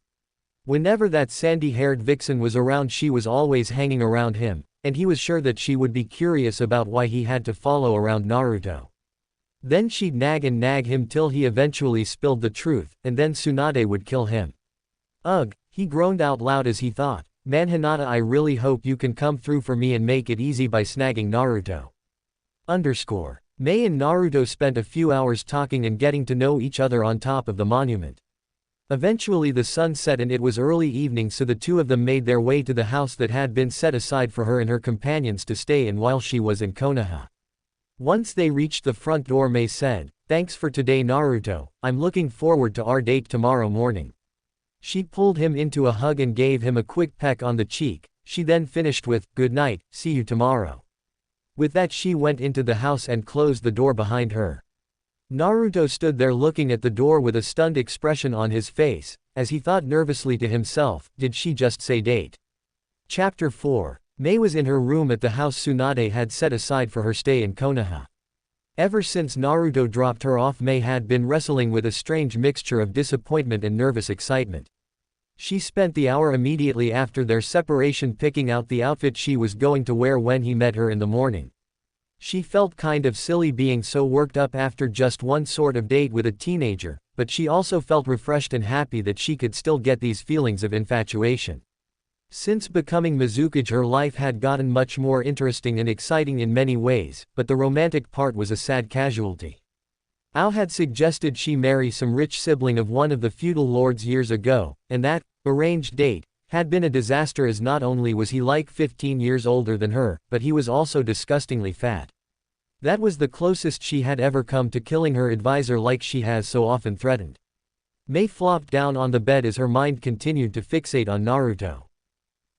Whenever that sandy-haired vixen was around she was always hanging around him, and he was sure that she would be curious about why he had to follow around Naruto. Then she'd nag and nag him till he eventually spilled the truth, and then Tsunade would kill him. Ugh, he groaned out loud as he thought, "Man, Hinata, I really hope you can come through for me and make it easy by snagging Naruto." Mei and Naruto spent a few hours talking and getting to know each other on top of the monument. Eventually the sun set and it was early evening, so the two of them made their way to the house that had been set aside for her and her companions to stay in while she was in Konoha. Once they reached the front door, Mei said, "Thanks for today, Naruto, I'm looking forward to our date tomorrow morning." She pulled him into a hug and gave him a quick peck on the cheek. She then finished with, "Good night, see you tomorrow." With that she went into the house and closed the door behind her. Naruto stood there looking at the door with a stunned expression on his face, as he thought nervously to himself, did she just say date? Chapter 4. Mei was in her room at the house Tsunade had set aside for her stay in Konoha. Ever since Naruto dropped her off, Mei had been wrestling with a strange mixture of disappointment and nervous excitement. She spent the hour immediately after their separation picking out the outfit she was going to wear when he met her in the morning. She felt kind of silly being so worked up after just one sort of date with a teenager, but she also felt refreshed and happy that she could still get these feelings of infatuation. Since becoming Mizukage, her life had gotten much more interesting and exciting in many ways, but the romantic part was a sad casualty. Ao had suggested she marry some rich sibling of one of the feudal lords years ago, and that arranged date had been a disaster, as not only was he like 15 years older than her, but he was also disgustingly fat. That was the closest she had ever come to killing her advisor like she has so often threatened. Mei flopped down on the bed as her mind continued to fixate on Naruto.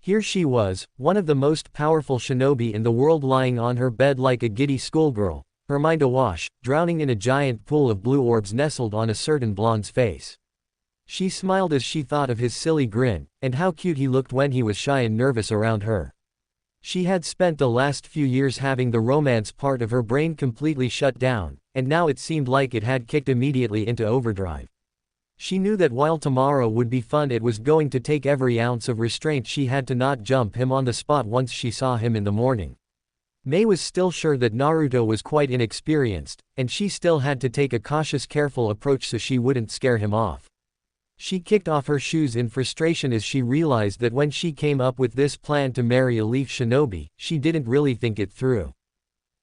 Here she was, one of the most powerful shinobi in the world, lying on her bed like a giddy schoolgirl, her mind awash, drowning in a giant pool of blue orbs nestled on a certain blonde's face. She smiled as she thought of his silly grin, and how cute he looked when he was shy and nervous around her. She had spent the last few years having the romance part of her brain completely shut down, and now it seemed like it had kicked immediately into overdrive. She knew that while tomorrow would be fun, it was going to take every ounce of restraint she had to not jump him on the spot once she saw him in the morning. Mei was still sure that Naruto was quite inexperienced, and she still had to take a cautious, careful approach so she wouldn't scare him off. She kicked off her shoes in frustration as she realized that when she came up with this plan to marry a leaf shinobi, she didn't really think it through.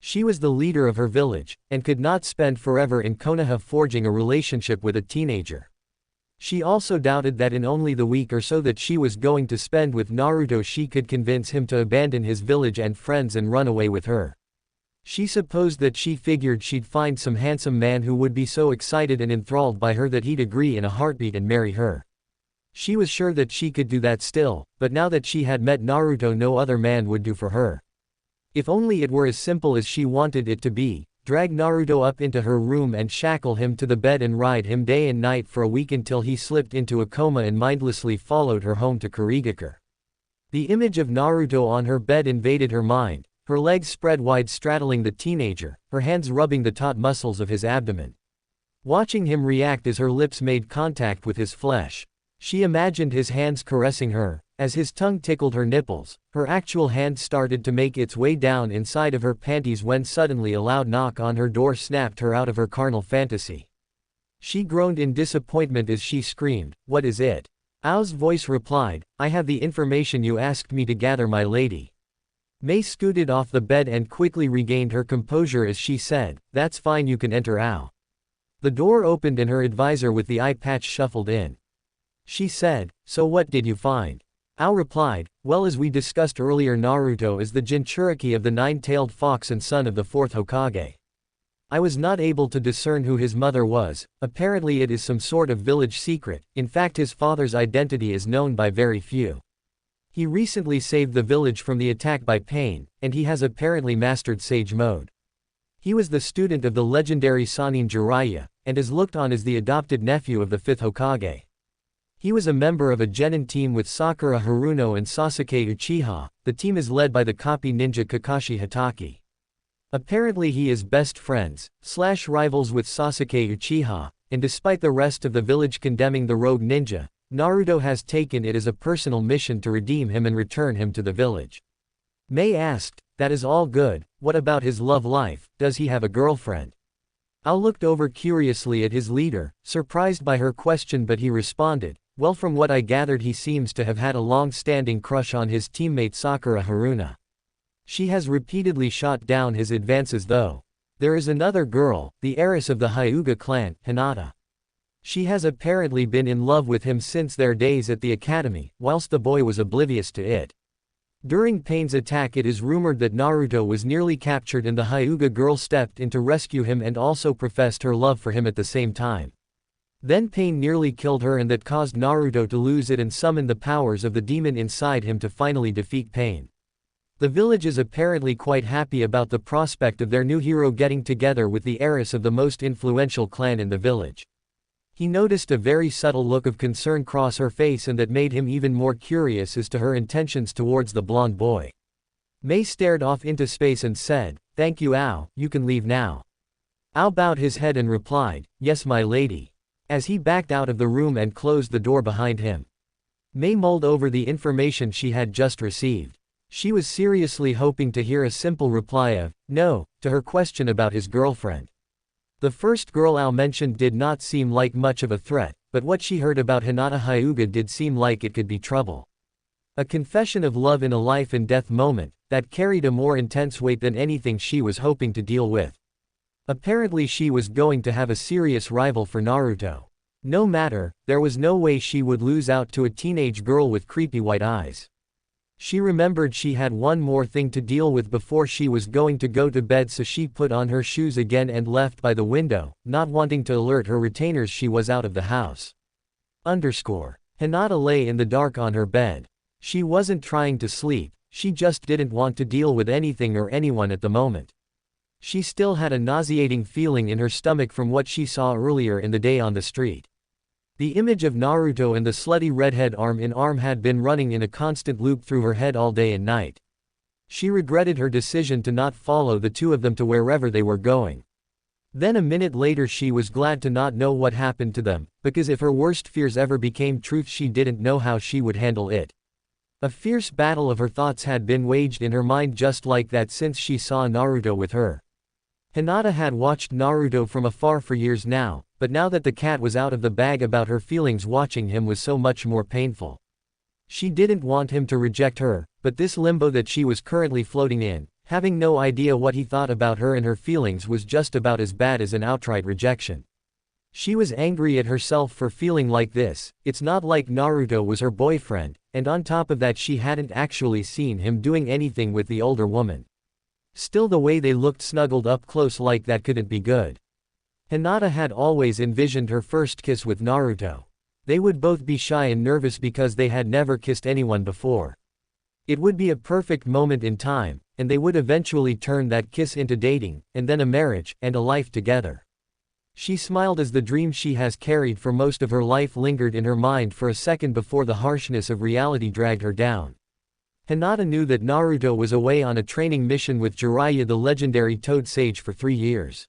She was the leader of her village, and could not spend forever in Konoha forging a relationship with a teenager. She also doubted that in only the week or so that she was going to spend with Naruto she could convince him to abandon his village and friends and run away with her. She supposed that she figured she'd find some handsome man who would be so excited and enthralled by her that he'd agree in a heartbeat and marry her. She was sure that she could do that still, but now that she had met Naruto, no other man would do for her. If only it were as simple as she wanted it to be. Drag Naruto up into her room and shackle him to the bed and ride him day and night for a week until he slipped into a coma and mindlessly followed her home to Kurigakure. The image of Naruto on her bed invaded her mind, her legs spread wide straddling the teenager, her hands rubbing the taut muscles of his abdomen. Watching him react as her lips made contact with his flesh. She imagined his hands caressing her. As his tongue tickled her nipples, her actual hand started to make its way down inside of her panties when suddenly a loud knock on her door snapped her out of her carnal fantasy. She groaned in disappointment as she screamed, "What is it?" Ao's voice replied, "I have the information you asked me to gather, my lady." Mei scooted off the bed and quickly regained her composure as she said, "That's fine, you can enter, Ao." The door opened and her advisor with the eye patch shuffled in. She said, "So what did you find?" Ao replied, "Well, as we discussed earlier, Naruto is the Jinchuriki of the nine-tailed fox and son of the fourth Hokage. I was not able to discern who his mother was. Apparently it is some sort of village secret. In fact, his father's identity is known by very few. He recently saved the village from the attack by Pain, and he has apparently mastered Sage Mode. He was the student of the legendary Sannin Jiraiya, and is looked on as the adopted nephew of the fifth Hokage. He was a member of a genin team with Sakura Haruno and Sasuke Uchiha. The team is led by the copy ninja Kakashi Hatake. Apparently he is best friends/rivals with Sasuke Uchiha, and despite the rest of the village condemning the rogue ninja, Naruto has taken it as a personal mission to redeem him and return him to the village." Mei asked, "That is all good, what about his love life, does he have a girlfriend?" Ao looked over curiously at his leader, surprised by her question, but he responded, "Well, from what I gathered, he seems to have had a long-standing crush on his teammate Sakura Haruna. She has repeatedly shot down his advances though. There is another girl, the heiress of the Hyuga clan, Hinata. She has apparently been in love with him since their days at the academy, whilst the boy was oblivious to it. During Pain's attack, it is rumored that Naruto was nearly captured and the Hyuga girl stepped in to rescue him and also professed her love for him at the same time. Then Pain nearly killed her, and that caused Naruto to lose it and summon the powers of the demon inside him to finally defeat Pain. The village is apparently quite happy about the prospect of their new hero getting together with the heiress of the most influential clan in the village. He noticed a very subtle look of concern cross her face, and that made him even more curious as to her intentions towards the blonde boy. Mei stared off into space and said, "Thank you Ao, you can leave now." Ao bowed his head and replied, "Yes my lady," as he backed out of the room and closed the door behind him. Mei mulled over the information she had just received. She was seriously hoping to hear a simple reply of, "No," to her question about his girlfriend. The first girl Ao mentioned did not seem like much of a threat, but what she heard about Hinata Hyuga did seem like it could be trouble. A confession of love in a life and death moment, that carried a more intense weight than anything she was hoping to deal with. Apparently she was going to have a serious rival for Naruto. No matter, there was no way she would lose out to a teenage girl with creepy white eyes. She remembered she had one more thing to deal with before she was going to go to bed, so she put on her shoes again and left by the window, not wanting to alert her retainers she was out of the house. Hinata lay in the dark on her bed. She wasn't trying to sleep, she just didn't want to deal with anything or anyone at the moment. She still had a nauseating feeling in her stomach from what she saw earlier in the day on the street. The image of Naruto and the slutty redhead arm in arm had been running in a constant loop through her head all day and night. She regretted her decision to not follow the two of them to wherever they were going. Then a minute later she was glad to not know what happened to them, because if her worst fears ever became truth she didn't know how she would handle it. A fierce battle of her thoughts had been waged in her mind just like that since she saw Naruto with her. Hinata had watched Naruto from afar for years now, but now that the cat was out of the bag about her feelings, watching him was so much more painful. She didn't want him to reject her, but this limbo that she was currently floating in, having no idea what he thought about her and her feelings, was just about as bad as an outright rejection. She was angry at herself for feeling like this. It's not like Naruto was her boyfriend, and on top of that she hadn't actually seen him doing anything with the older woman. Still, the way they looked snuggled up close like that couldn't be good. Hinata had always envisioned her first kiss with Naruto. They would both be shy and nervous because they had never kissed anyone before. It would be a perfect moment in time, and they would eventually turn that kiss into dating, and then a marriage, and a life together. She smiled as the dream she has carried for most of her life lingered in her mind for a second before the harshness of reality dragged her down. Hinata knew that Naruto was away on a training mission with Jiraiya, the legendary Toad Sage, for 3 years.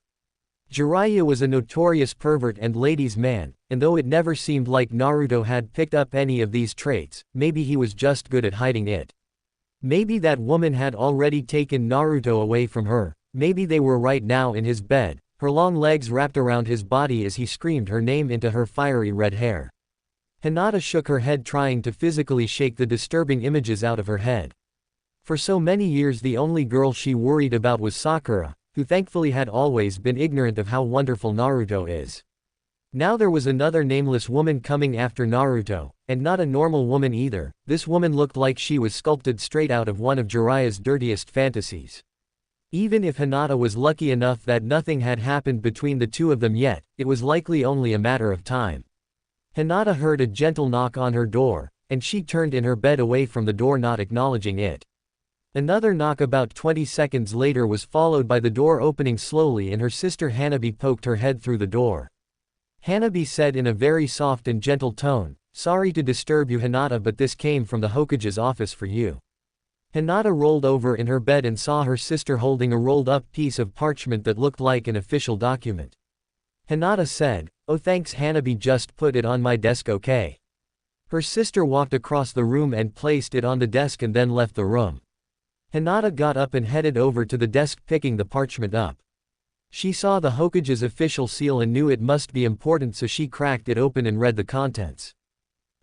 Jiraiya was a notorious pervert and ladies' man, and though it never seemed like Naruto had picked up any of these traits, maybe he was just good at hiding it. Maybe that woman had already taken Naruto away from her, maybe they were right now in his bed, her long legs wrapped around his body as he screamed her name into her fiery red hair. Hinata shook her head, trying to physically shake the disturbing images out of her head. For so many years the only girl she worried about was Sakura, who thankfully had always been ignorant of how wonderful Naruto is. Now there was another nameless woman coming after Naruto, and not a normal woman either. This woman looked like she was sculpted straight out of one of Jiraiya's dirtiest fantasies. Even if Hinata was lucky enough that nothing had happened between the two of them yet, it was likely only a matter of time. Hinata heard a gentle knock on her door, and she turned in her bed away from the door, not acknowledging it. Another knock about 20 seconds later was followed by the door opening slowly, and her sister Hanabi poked her head through the door. Hanabi said in a very soft and gentle tone, "Sorry to disturb you Hinata, but this came from the Hokage's office for you." Hinata rolled over in her bed and saw her sister holding a rolled-up piece of parchment that looked like an official document. Hinata said, "Oh thanks Hanabi, just put it on my desk, okay?" Her sister walked across the room and placed it on the desk and then left the room. Hinata got up and headed over to the desk, picking the parchment up. She saw the Hokage's official seal and knew it must be important, so she cracked it open and read the contents.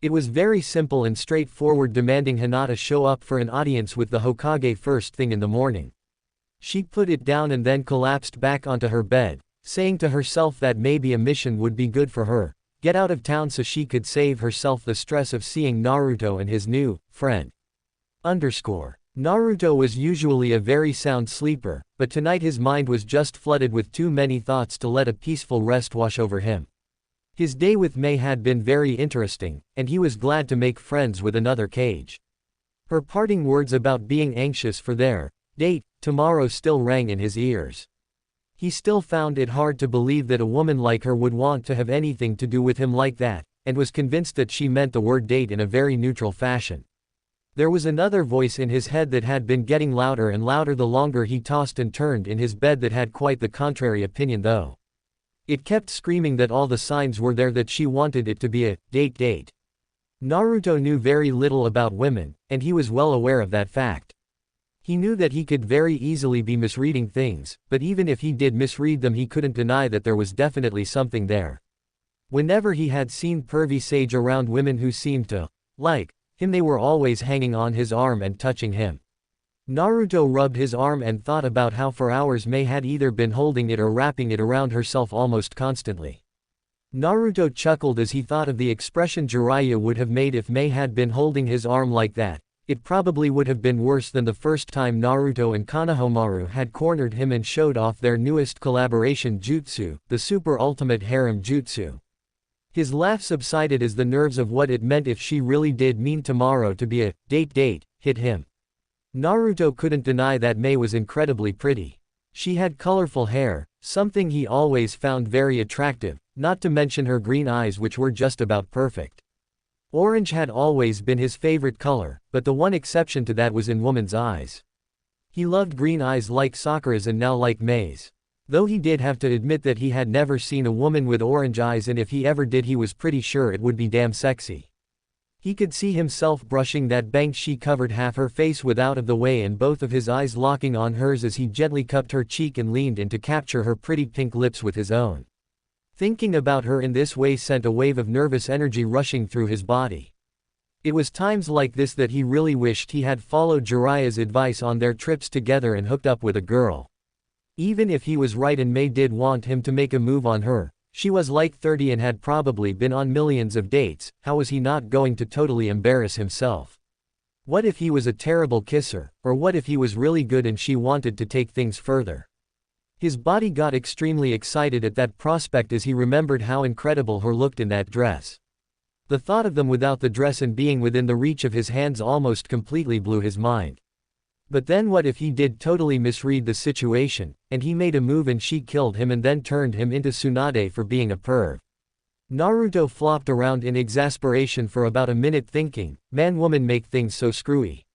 It was very simple and straightforward, demanding Hinata show up for an audience with the Hokage first thing in the morning. She put it down and then collapsed back onto her bed, saying to herself that maybe a mission would be good for her, get out of town so she could save herself the stress of seeing Naruto and his new friend. Naruto was usually a very sound sleeper, but tonight his mind was just flooded with too many thoughts to let a peaceful rest wash over him. His day with Mei had been very interesting, and he was glad to make friends with another Kage. Her parting words about being anxious for their date tomorrow still rang in his ears. He still found it hard to believe that a woman like her would want to have anything to do with him like that, and was convinced that she meant the word date in a very neutral fashion. There was another voice in his head that had been getting louder and louder the longer he tossed and turned in his bed that had quite the contrary opinion though. It kept screaming that all the signs were there that she wanted it to be a date. Naruto knew very little about women, and he was well aware of that fact. He knew that he could very easily be misreading things, but even if he did misread them he couldn't deny that there was definitely something there. Whenever he had seen pervy sage around women who seemed to like him, they were always hanging on his arm and touching him. Naruto rubbed his arm and thought about how for hours Mei had either been holding it or wrapping it around herself almost constantly. Naruto chuckled as he thought of the expression Jiraiya would have made if Mei had been holding his arm like that. It probably would have been worse than the first time Naruto and Konohamaru had cornered him and showed off their newest collaboration jutsu, the super ultimate harem jutsu. His laugh subsided as the nerves of what it meant if she really did mean tomorrow to be a date hit him. Naruto couldn't deny that Mei was incredibly pretty. She had colorful hair, something he always found very attractive, not to mention her green eyes which were just about perfect. Orange had always been his favorite color, but the one exception to that was in women's eyes. He loved green eyes like Sakura's and now like Mei's. Though he did have to admit that he had never seen a woman with orange eyes, and if he ever did he was pretty sure it would be damn sexy. He could see himself brushing that bank she covered half her face with out of the way and both of his eyes locking on hers as he gently cupped her cheek and leaned in to capture her pretty pink lips with his own. Thinking about her in this way sent a wave of nervous energy rushing through his body. It was times like this that he really wished he had followed Jiraiya's advice on their trips together and hooked up with a girl. Even if he was right and Mei did want him to make a move on her, she was like 30 and had probably been on millions of dates, how was he not going to totally embarrass himself? What if he was a terrible kisser, or what if he was really good and she wanted to take things further? His body got extremely excited at that prospect as he remembered how incredible her looked in that dress. The thought of them without the dress and being within the reach of his hands almost completely blew his mind. But then what if he did totally misread the situation, and he made a move and she killed him and then turned him into Tsunade for being a perv? Naruto flopped around in exasperation for about a minute thinking, man-woman make things so screwy.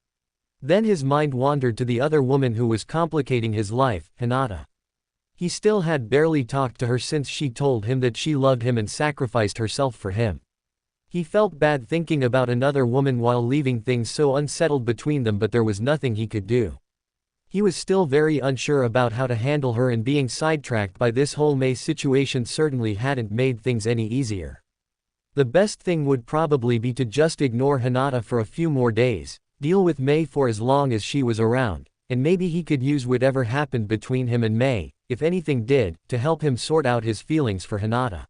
Then his mind wandered to the other woman who was complicating his life, Hinata. He still had barely talked to her since she told him that she loved him and sacrificed herself for him. He felt bad thinking about another woman while leaving things so unsettled between them, but there was nothing he could do. He was still very unsure about how to handle her, and being sidetracked by this whole Mei situation certainly hadn't made things any easier. The best thing would probably be to just ignore Hinata for a few more days, deal with Mei for as long as she was around, and maybe he could use whatever happened between him and Mei, if anything did, to help him sort out his feelings for Hinata.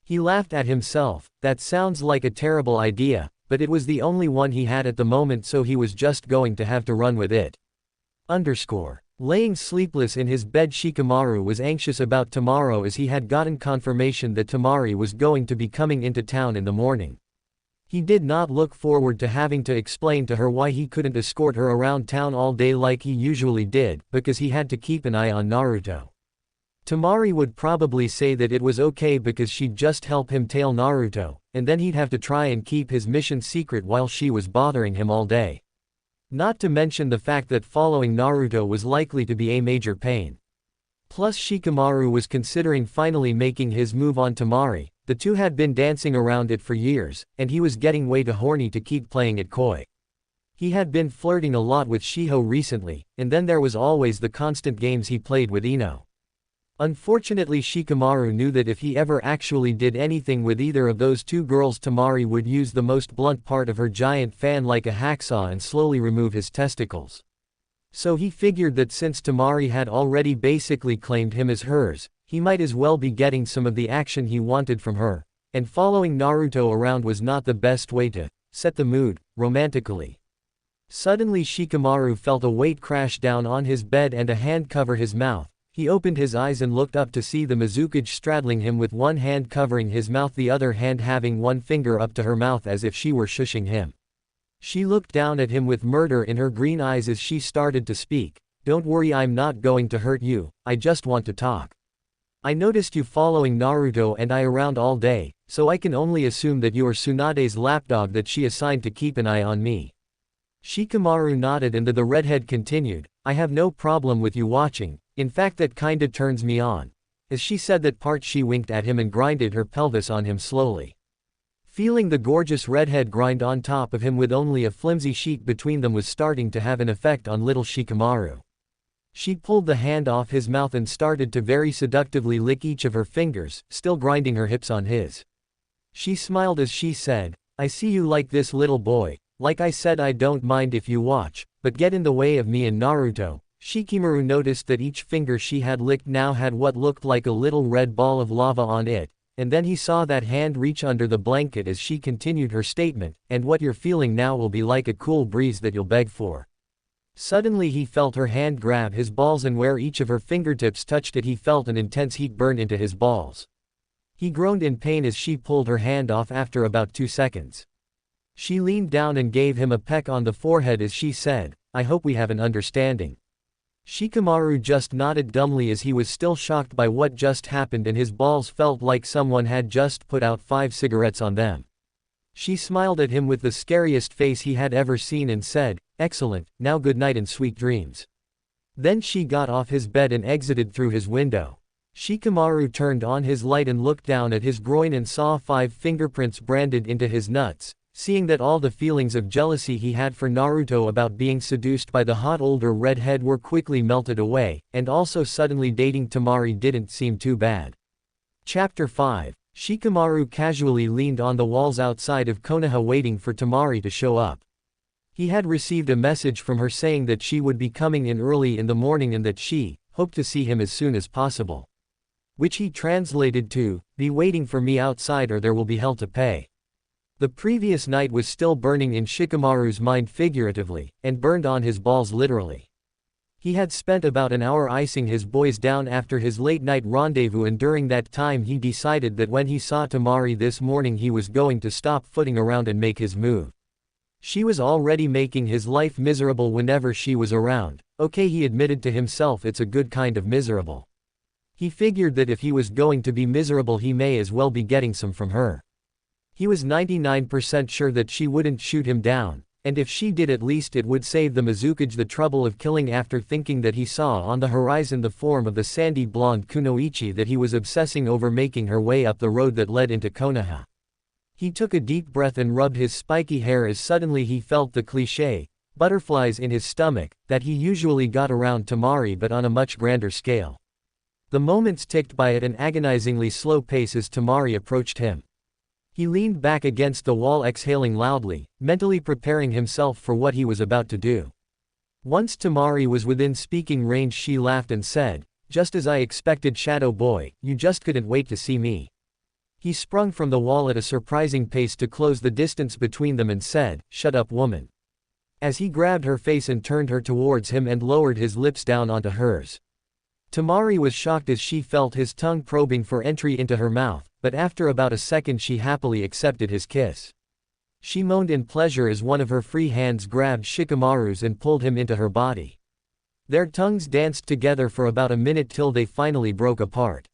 He laughed at himself. That sounds like a terrible idea, but it was the only one he had at the moment, so he was just going to have to run with it. Laying sleepless in his bed, Shikamaru was anxious about tomorrow as he had gotten confirmation that Tamari was going to be coming into town in the morning. He did not look forward to having to explain to her why he couldn't escort her around town all day like he usually did, because he had to keep an eye on Naruto. Tamari would probably say that it was okay because she'd just help him tail Naruto, and then he'd have to try and keep his mission secret while she was bothering him all day. Not to mention the fact that following Naruto was likely to be a major pain. Plus Shikamaru was considering finally making his move on Tamari. The two had been dancing around it for years, and he was getting way too horny to keep playing it coy. He had been flirting a lot with Shiho recently, and then there was always the constant games he played with Ino. Unfortunately, Shikamaru knew that if he ever actually did anything with either of those two girls, Tamari would use the most blunt part of her giant fan like a hacksaw and slowly remove his testicles. So he figured that since Tamari had already basically claimed him as hers, he might as well be getting some of the action he wanted from her, and following Naruto around was not the best way to set the mood, romantically. Suddenly Shikamaru felt a weight crash down on his bed and a hand cover his mouth. He opened his eyes and looked up to see the Mizukage straddling him with one hand covering his mouth, the other hand having one finger up to her mouth as if she were shushing him. She looked down at him with murder in her green eyes as she started to speak. "Don't worry, I'm not going to hurt you, I just want to talk. I noticed you following Naruto and I around all day, so I can only assume that you are Tsunade's lapdog that she assigned to keep an eye on me. Shikamaru nodded and the redhead continued, I have no problem with you watching, in fact that kinda turns me on. As she said that part she winked at him and grinded her pelvis on him slowly. Feeling the gorgeous redhead grind on top of him with only a flimsy sheet between them was starting to have an effect on little Shikamaru. She pulled the hand off his mouth and started to very seductively lick each of her fingers, still grinding her hips on his. She smiled as she said, I see you like this little boy, like I said I don't mind if you watch, but get in the way of me and Naruto. Shikamaru noticed that each finger she had licked now had what looked like a little red ball of lava on it, and then he saw that hand reach under the blanket as she continued her statement, and what you're feeling now will be like a cool breeze that you'll beg for. Suddenly he felt her hand grab his balls and where each of her fingertips touched it he felt an intense heat burn into his balls. He groaned in pain as she pulled her hand off after about 2 seconds. She leaned down and gave him a peck on the forehead as she said, I hope we have an understanding. Shikamaru just nodded dumbly as he was still shocked by what just happened and his balls felt like someone had just put out 5 cigarettes on them. She smiled at him with the scariest face he had ever seen and said, excellent, now good night and sweet dreams. Then she got off his bed and exited through his window. Shikamaru turned on his light and looked down at his groin and saw 5 fingerprints branded into his nuts. Seeing that all the feelings of jealousy he had for Naruto about being seduced by the hot older redhead were quickly melted away, and also suddenly dating Temari didn't seem too bad. Chapter 5. Shikamaru casually leaned on the walls outside of Konoha waiting for Temari to show up. He had received a message from her saying that she would be coming in early in the morning and that she hoped to see him as soon as possible. Which he translated to, be waiting for me outside or there will be hell to pay. The previous night was still burning in Shikamaru's mind figuratively, and burned on his balls literally. He had spent about an hour icing his boys down after his late-night rendezvous and during that time he decided that when he saw Temari this morning he was going to stop footing around and make his move. She was already making his life miserable whenever she was around. Okay, he admitted to himself it's a good kind of miserable. He figured that if he was going to be miserable he may as well be getting some from her. He was 99% sure that she wouldn't shoot him down, and if she did at least it would save the Mizukage the trouble of killing after thinking that he saw on the horizon the form of the sandy blonde Kunoichi that he was obsessing over making her way up the road that led into Konoha. He took a deep breath and rubbed his spiky hair as suddenly he felt the cliché, butterflies in his stomach, that he usually got around Temari but on a much grander scale. The moments ticked by at an agonizingly slow pace as Temari approached him. He leaned back against the wall exhaling loudly, mentally preparing himself for what he was about to do. Once Temari was within speaking range she laughed and said, just as I expected Shadow Boy, you just couldn't wait to see me. He sprung from the wall at a surprising pace to close the distance between them and said, shut up woman. As he grabbed her face and turned her towards him and lowered his lips down onto hers. Temari was shocked as she felt his tongue probing for entry into her mouth, but after about a second she happily accepted his kiss. She moaned in pleasure as one of her free hands grabbed Shikamaru's and pulled him into her body. Their tongues danced together for about a minute till they finally broke apart.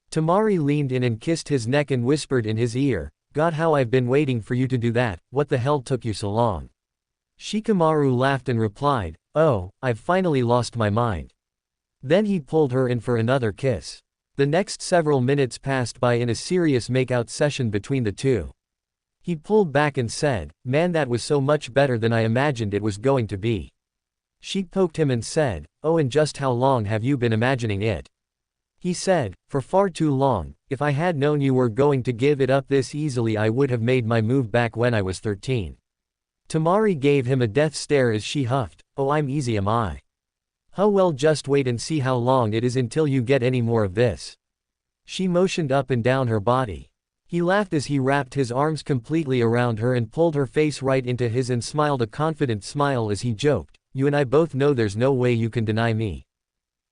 Temari leaned in and kissed his neck and whispered in his ear, God, how I've been waiting for you to do that, what the hell took you so long? Shikamaru laughed and replied, oh, I've finally lost my mind. Then he pulled her in for another kiss. The next several minutes passed by in a serious makeout session between the two. He pulled back and said, man, that was so much better than I imagined it was going to be. She poked him and said, oh, and just how long have you been imagining it? He said, for far too long. If I had known you were going to give it up this easily I would have made my move back when I was 13. Temari gave him a death stare as she huffed, oh, I'm easy am I? Oh well, just wait and see how long it is until you get any more of this. She motioned up and down her body. He laughed as he wrapped his arms completely around her and pulled her face right into his and smiled a confident smile as he joked, you and I both know there's no way you can deny me.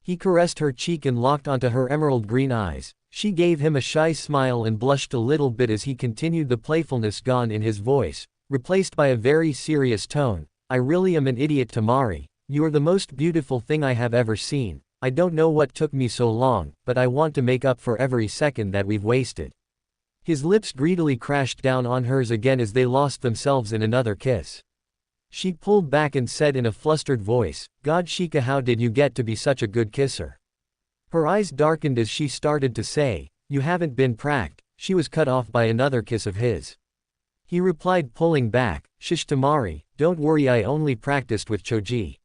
He caressed her cheek and locked onto her emerald green eyes. She gave him a shy smile and blushed a little bit as he continued, the playfulness gone in his voice, replaced by a very serious tone. I really am an idiot, Temari. You are the most beautiful thing I have ever seen. I don't know what took me so long, but I want to make up for every second that we've wasted. His lips greedily crashed down on hers again as they lost themselves in another kiss. She pulled back and said in a flustered voice, God Shika, how did you get to be such a good kisser? Her eyes darkened as she started to say, you haven't been pranked. She was cut off by another kiss of his. He replied, pulling back, Shish Tamari, don't worry, I only practiced with Choji.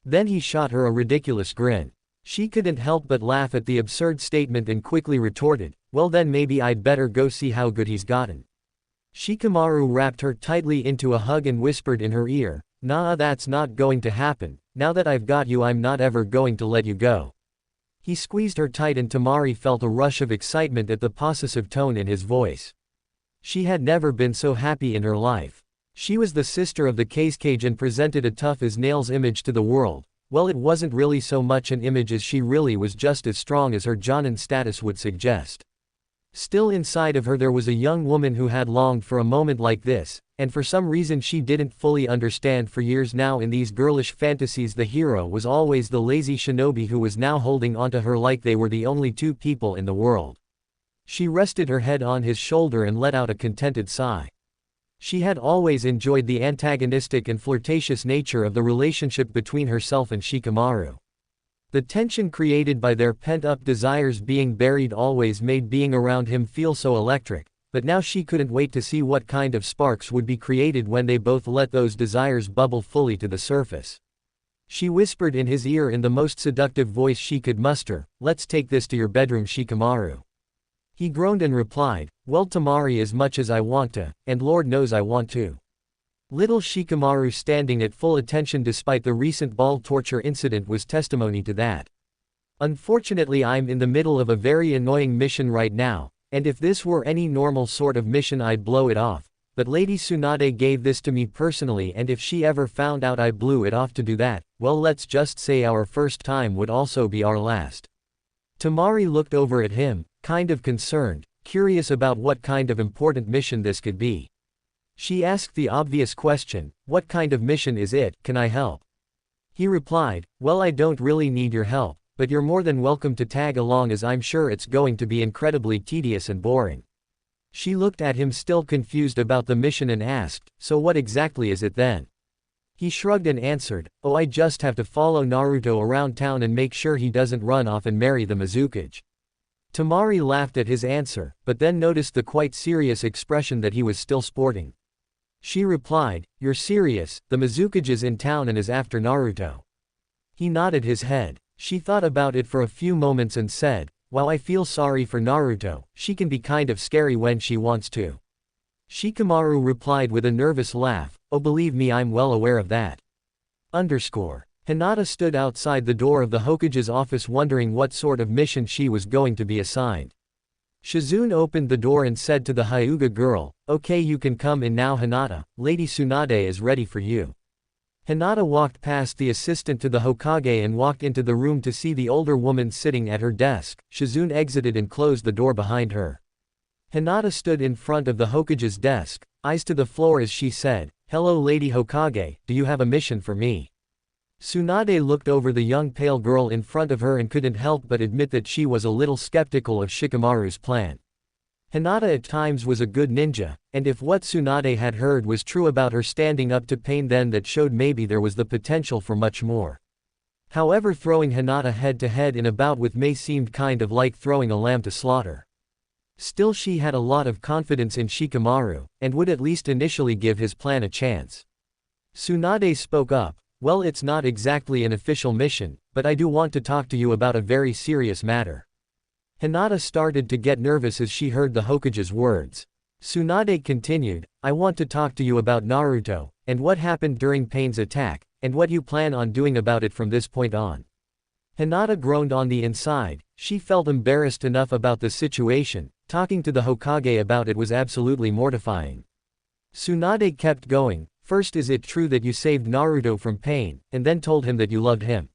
Then he shot her a ridiculous grin. She couldn't help but laugh at the absurd statement and quickly retorted, well then maybe I'd better go see how good he's gotten. Shikamaru wrapped her tightly into a hug and whispered in her ear, nah, that's not going to happen. Now that I've got you, I'm not ever going to let you go. He squeezed her tight and Tamari felt a rush of excitement at the possessive tone in his voice. She had never been so happy in her life. She was the sister of the Kage and presented a tough-as-nails image to the world. Well, it wasn't really so much an image as she really was just as strong as her Jonin status would suggest. Still inside of her there was a young woman who had longed for a moment like this, and for some reason she didn't fully understand for years now. In these girlish fantasies the hero was always the lazy shinobi who was now holding onto her like they were the only two people in the world. She rested her head on his shoulder and let out a contented sigh. She had always enjoyed the antagonistic and flirtatious nature of the relationship between herself and Shikamaru. The tension created by their pent-up desires being buried always made being around him feel so electric, but now she couldn't wait to see what kind of sparks would be created when they both let those desires bubble fully to the surface. She whispered in his ear in the most seductive voice she could muster, let's take this to your bedroom, Shikamaru. He groaned and replied, well, Tamari, as much as I want to, and Lord knows I want to. Little Shikamaru, standing at full attention despite the recent ball torture incident, was testimony to that. Unfortunately, I'm in the middle of a very annoying mission right now, and if this were any normal sort of mission I'd blow it off, but Lady Tsunade gave this to me personally, and if she ever found out I blew it off to do that, well, let's just say our first time would also be our last. Tamari looked over at him, kind of concerned, curious about what kind of important mission this could be. She asked the obvious question, what kind of mission is it, can I help? He replied, well, I don't really need your help, but you're more than welcome to tag along as I'm sure it's going to be incredibly tedious and boring. She looked at him still confused about the mission and asked, so what exactly is it then? He shrugged and answered, oh, I just have to follow Naruto around town and make sure he doesn't run off and marry the Mizukage. Tamari laughed at his answer, but then noticed the quite serious expression that he was still sporting. She replied, you're serious, the Mizukage is in town and is after Naruto. He nodded his head. She thought about it for a few moments and said, while I feel sorry for Naruto, she can be kind of scary when she wants to. Shikamaru replied with a nervous laugh, oh, believe me, I'm well aware of that. Hinata stood outside the door of the Hokage's office wondering what sort of mission she was going to be assigned. Shizune opened the door and said to the Hyuga girl, okay, you can come in now, Hinata, Lady Tsunade is ready for you. Hinata walked past the assistant to the Hokage and walked into the room to see the older woman sitting at her desk. Shizune exited and closed the door behind her. Hinata stood in front of the Hokage's desk, eyes to the floor as she said, hello Lady Hokage, do you have a mission for me? Tsunade looked over the young pale girl in front of her and couldn't help but admit that she was a little skeptical of Shikamaru's plan. Hinata at times was a good ninja, and if what Tsunade had heard was true about her standing up to pain, then that showed maybe there was the potential for much more. However, throwing Hinata head to head in a bout with Mei seemed kind of like throwing a lamb to slaughter. Still, she had a lot of confidence in Shikamaru, and would at least initially give his plan a chance. Tsunade spoke up, well, it's not exactly an official mission, but I do want to talk to you about a very serious matter. Hinata started to get nervous as she heard the Hokage's words. Tsunade continued, I want to talk to you about Naruto, and what happened during Pain's attack, and what you plan on doing about it from this point on. Hinata groaned on the inside. She felt embarrassed enough about the situation. Talking to the Hokage about it was absolutely mortifying. Tsunade kept going, first, is it true that you saved Naruto from Pain, and then told him that you loved him?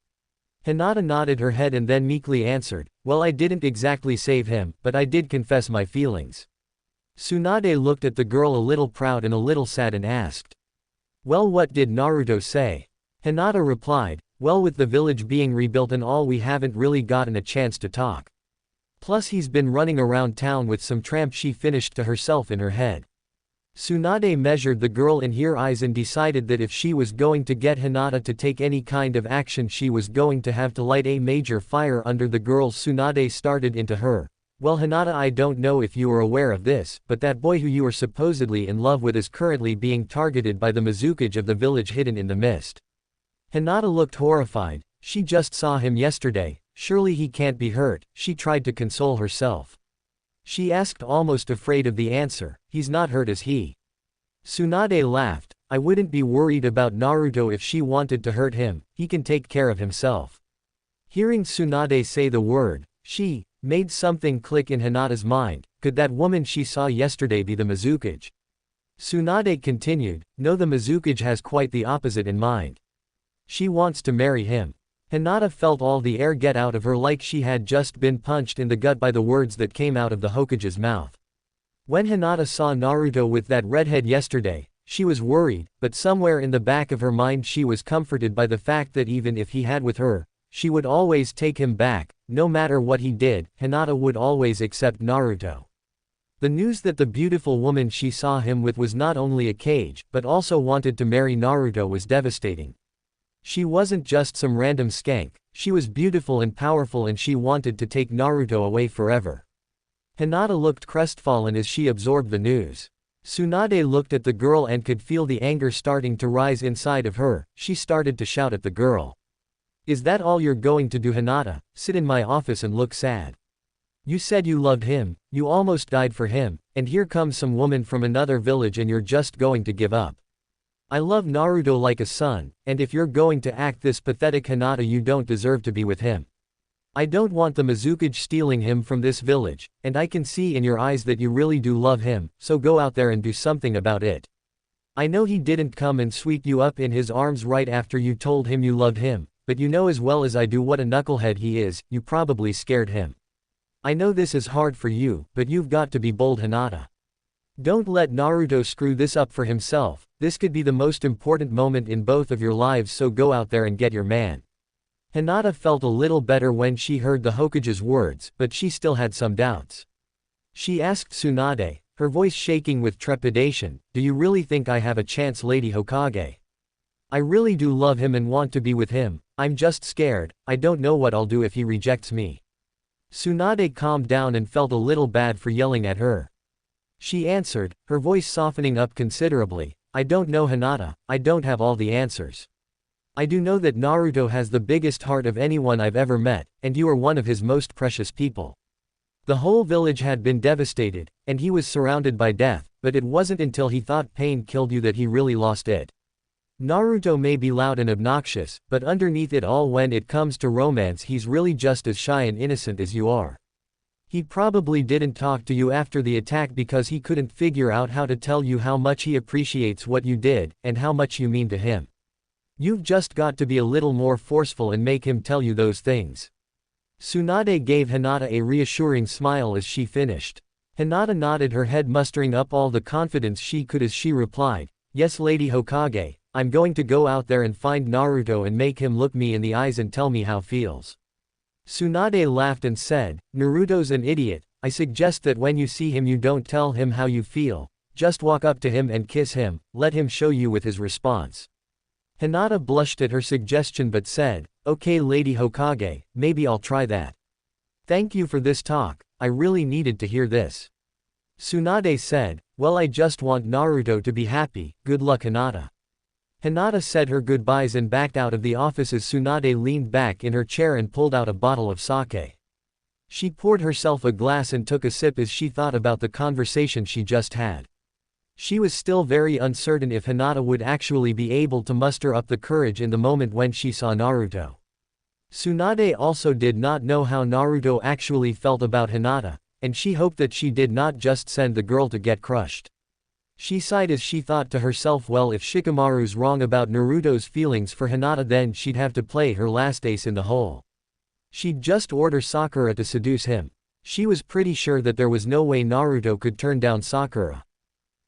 Hinata nodded her head and then meekly answered, well, I didn't exactly save him, but I did confess my feelings. Tsunade looked at the girl a little proud and a little sad and asked, well, what did Naruto say? Hinata replied, well, with the village being rebuilt and all, we haven't really gotten a chance to talk. Plus he's been running around town with some tramp, she finished to herself in her head. Tsunade measured the girl in her eyes and decided that if she was going to get Hinata to take any kind of action, she was going to have to light a major fire under the girl. Tsunade started into her. Well, Hinata, I don't know if you are aware of this, but that boy who you are supposedly in love with is currently being targeted by the Mizukage of the village hidden in the mist. Hinata looked horrified. She just saw him yesterday. Surely he can't be hurt. She tried to console herself. She asked, almost afraid of the answer, he's not hurt, is he? Tsunade laughed. I wouldn't be worried about Naruto if she wanted to hurt him, he can take care of himself. Hearing Tsunade say the word, she, made something click in Hinata's mind. Could that woman she saw yesterday be the Mizukage? Tsunade continued, no, the Mizukage has quite the opposite in mind. She wants to marry him. Hinata felt all the air get out of her like she had just been punched in the gut by the words that came out of the Hokage's mouth. When Hinata saw Naruto with that redhead yesterday, she was worried, but somewhere in the back of her mind she was comforted by the fact that even if he had with her, she would always take him back. No matter what he did, Hinata would always accept Naruto. The news that the beautiful woman she saw him with was not only a Kage, but also wanted to marry Naruto was devastating. She wasn't just some random skank, she was beautiful and powerful, and she wanted to take Naruto away forever. Hinata looked crestfallen as she absorbed the news. Tsunade looked at the girl and could feel the anger starting to rise inside of her. She started to shout at the girl. Is that all you're going to do, Hinata? Sit in my office and look sad. You said you loved him, you almost died for him, and here comes some woman from another village and you're just going to give up. I love Naruto like a son, and if you're going to act this pathetic, Hinata, you don't deserve to be with him. I don't want the Mizukage stealing him from this village, and I can see in your eyes that you really do love him, so go out there and do something about it. I know he didn't come and sweep you up in his arms right after you told him you loved him, but you know as well as I do what a knucklehead he is. You probably scared him. I know this is hard for you, but you've got to be bold, Hinata. Don't let Naruto screw this up for himself. This could be the most important moment in both of your lives, so go out there and get your man. Hinata felt a little better when she heard the Hokage's words, but she still had some doubts. She asked Tsunade, her voice shaking with trepidation, do you really think I have a chance, Lady Hokage? I really do love him and want to be with him. I'm just scared. I don't know what I'll do if he rejects me. Tsunade calmed down and felt a little bad for yelling at her. She answered, her voice softening up considerably, I don't know, Hinata, I don't have all the answers. I do know that Naruto has the biggest heart of anyone I've ever met, and you are one of his most precious people. The whole village had been devastated, and he was surrounded by death, but it wasn't until he thought pain killed you that he really lost it. Naruto may be loud and obnoxious, but underneath it all, when it comes to romance, he's really just as shy and innocent as you are. He probably didn't talk to you after the attack because he couldn't figure out how to tell you how much he appreciates what you did, and how much you mean to him. You've just got to be a little more forceful and make him tell you those things. Tsunade gave Hinata a reassuring smile as she finished. Hinata nodded her head, mustering up all the confidence she could as she replied, yes, Lady Hokage, I'm going to go out there and find Naruto and make him look me in the eyes and tell me how feels. Tsunade laughed and said, Naruto's an idiot. I suggest that when you see him you don't tell him how you feel, just walk up to him and kiss him, let him show you with his response. Hinata blushed at her suggestion but said, okay, Lady Hokage, maybe I'll try that. Thank you for this talk, I really needed to hear this. Tsunade said, well, I just want Naruto to be happy, good luck, Hinata. Hinata said her goodbyes and backed out of the office as Tsunade leaned back in her chair and pulled out a bottle of sake. She poured herself a glass and took a sip as she thought about the conversation she just had. She was still very uncertain if Hinata would actually be able to muster up the courage in the moment when she saw Naruto. Tsunade also did not know how Naruto actually felt about Hinata, and she hoped that she did not just send the girl to get crushed. She sighed as she thought to herself, well, if Shikamaru's wrong about Naruto's feelings for Hinata, then she'd have to play her last ace in the hole. She'd just order Sakura to seduce him. She was pretty sure that there was no way Naruto could turn down Sakura.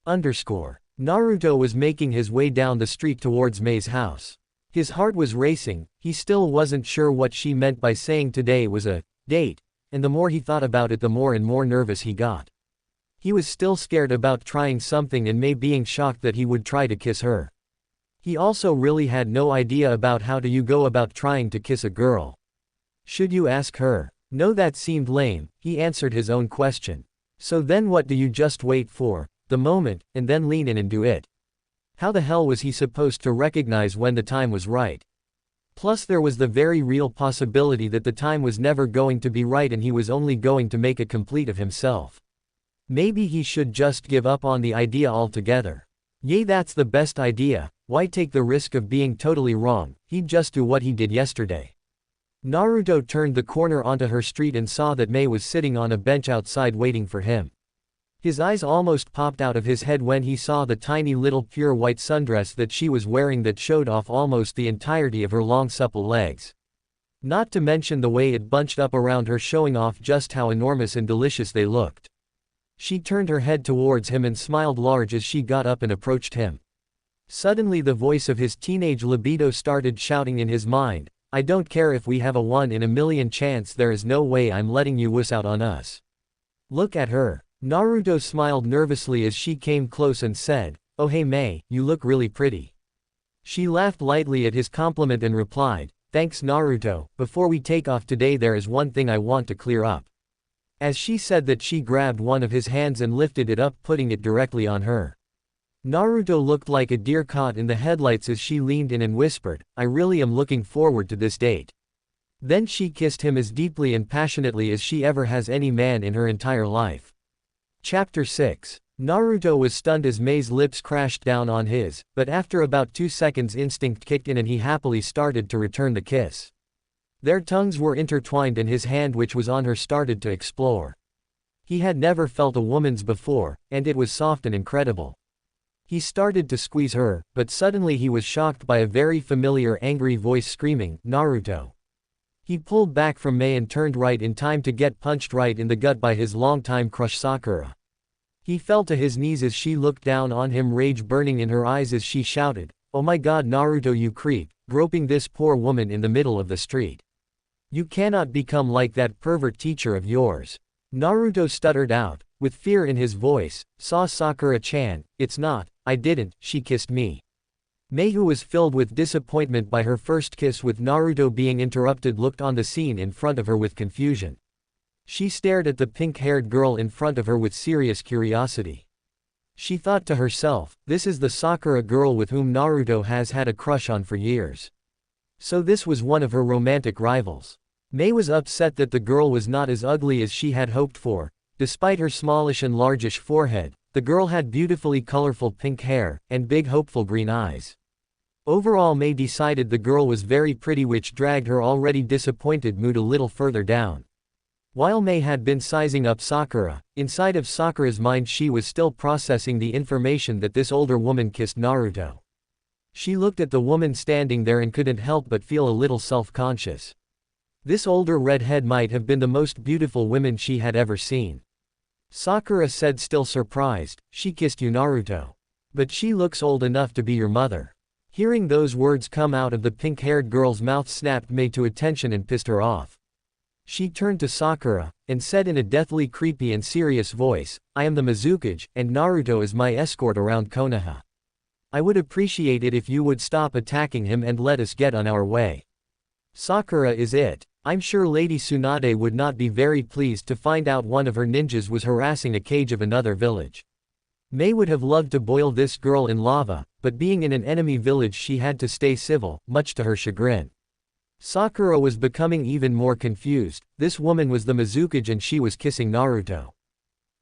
Naruto was making his way down the street towards Mei's house. His heart was racing, he still wasn't sure what she meant by saying today was a date, and the more he thought about it the more and more nervous he got. He was still scared about trying something and Mei being shocked that he would try to kiss her. He also really had no idea about how do you go about trying to kiss a girl. Should you ask her? No, that seemed lame. He answered his own question. So then what do you just wait for, the moment, and then lean in and do it? How the hell was he supposed to recognize when the time was right? Plus there was the very real possibility that the time was never going to be right and he was only going to make a complete of himself. Maybe he should just give up on the idea altogether. Yay, that's the best idea. Why take the risk of being totally wrong? He'd just do what he did yesterday. Naruto turned the corner onto her street and saw that Mei was sitting on a bench outside waiting for him. His eyes almost popped out of his head when he saw the tiny little pure white sundress that she was wearing that showed off almost the entirety of her long supple legs. Not to mention the way it bunched up around her, showing off just how enormous and delicious they looked. She turned her head towards him and smiled large as she got up and approached him. Suddenly the voice of his teenage libido started shouting in his mind, "I don't care if we have a 1 in a million chance, there is no way I'm letting you wuss out on us. Look at her." Naruto smiled nervously as she came close and said, "Oh hey Mei, you look really pretty." She laughed lightly at his compliment and replied, "Thanks Naruto, before we take off today there is one thing I want to clear up." As she said that, she grabbed one of his hands and lifted it up, putting it directly on her. Naruto looked like a deer caught in the headlights as she leaned in and whispered, "I really am looking forward to this date." Then she kissed him as deeply and passionately as she ever has any man in her entire life. Chapter 6. Naruto was stunned as Mei's lips crashed down on his, but after about 2 seconds instinct kicked in and he happily started to return the kiss. Their tongues were intertwined and his hand which was on her started to explore. He had never felt a woman's before, and it was soft and incredible. He started to squeeze her, but suddenly he was shocked by a very familiar angry voice screaming, "Naruto." He pulled back from Mei and turned right in time to get punched right in the gut by his longtime crush Sakura. He fell to his knees as she looked down on him, rage burning in her eyes as she shouted, "Oh my god Naruto, you creep, groping this poor woman in the middle of the street. You cannot become like that pervert teacher of yours." Naruto stuttered out, with fear in his voice, "Saw Sakura-chan, it's not, I didn't, she kissed me." Mei, who was filled with disappointment by her first kiss with Naruto being interrupted, looked on the scene in front of her with confusion. She stared at the pink-haired girl in front of her with serious curiosity. She thought to herself, this is the Sakura girl with whom Naruto has had a crush on for years. So this was one of her romantic rivals. Mei was upset that the girl was not as ugly as she had hoped for. Despite her smallish and largish forehead, the girl had beautifully colorful pink hair, and big hopeful green eyes. Overall Mei decided the girl was very pretty, which dragged her already disappointed mood a little further down. While Mei had been sizing up Sakura, inside of Sakura's mind she was still processing the information that this older woman kissed Naruto. She looked at the woman standing there and couldn't help but feel a little self-conscious. This older redhead might have been the most beautiful woman she had ever seen. Sakura said, still surprised, "She kissed you Naruto. But she looks old enough to be your mother." Hearing those words come out of the pink-haired girl's mouth snapped Mei to attention and pissed her off. She turned to Sakura, and said in a deathly creepy and serious voice, "I am the Mizukage, and Naruto is my escort around Konoha. I would appreciate it if you would stop attacking him and let us get on our way." Sakura is it. I'm sure Lady Tsunade would not be very pleased to find out one of her ninjas was harassing a Kage of another village. Mei would have loved to boil this girl in lava, but being in an enemy village she had to stay civil, much to her chagrin. Sakura was becoming even more confused. This woman was the Mizukage and she was kissing Naruto.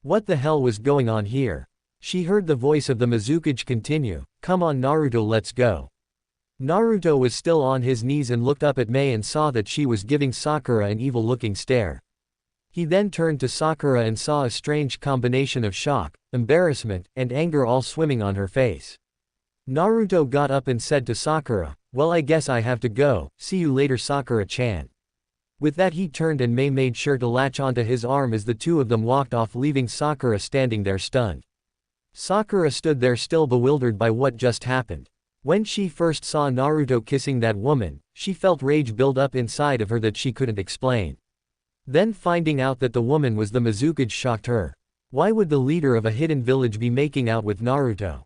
What the hell was going on here? She heard the voice of the Mizukage continue, "Come on Naruto, let's go." Naruto was still on his knees and looked up at Mei and saw that she was giving Sakura an evil-looking stare. He then turned to Sakura and saw a strange combination of shock, embarrassment, and anger all swimming on her face. Naruto got up and said to Sakura, "Well, I guess I have to go, see you later Sakura-chan." With that he turned and Mei made sure to latch onto his arm as the two of them walked off, leaving Sakura standing there stunned. Sakura stood there still bewildered by what just happened. When she first saw Naruto kissing that woman, she felt rage build up inside of her that she couldn't explain. Then finding out that the woman was the Mizukage shocked her. Why would the leader of a hidden village be making out with Naruto?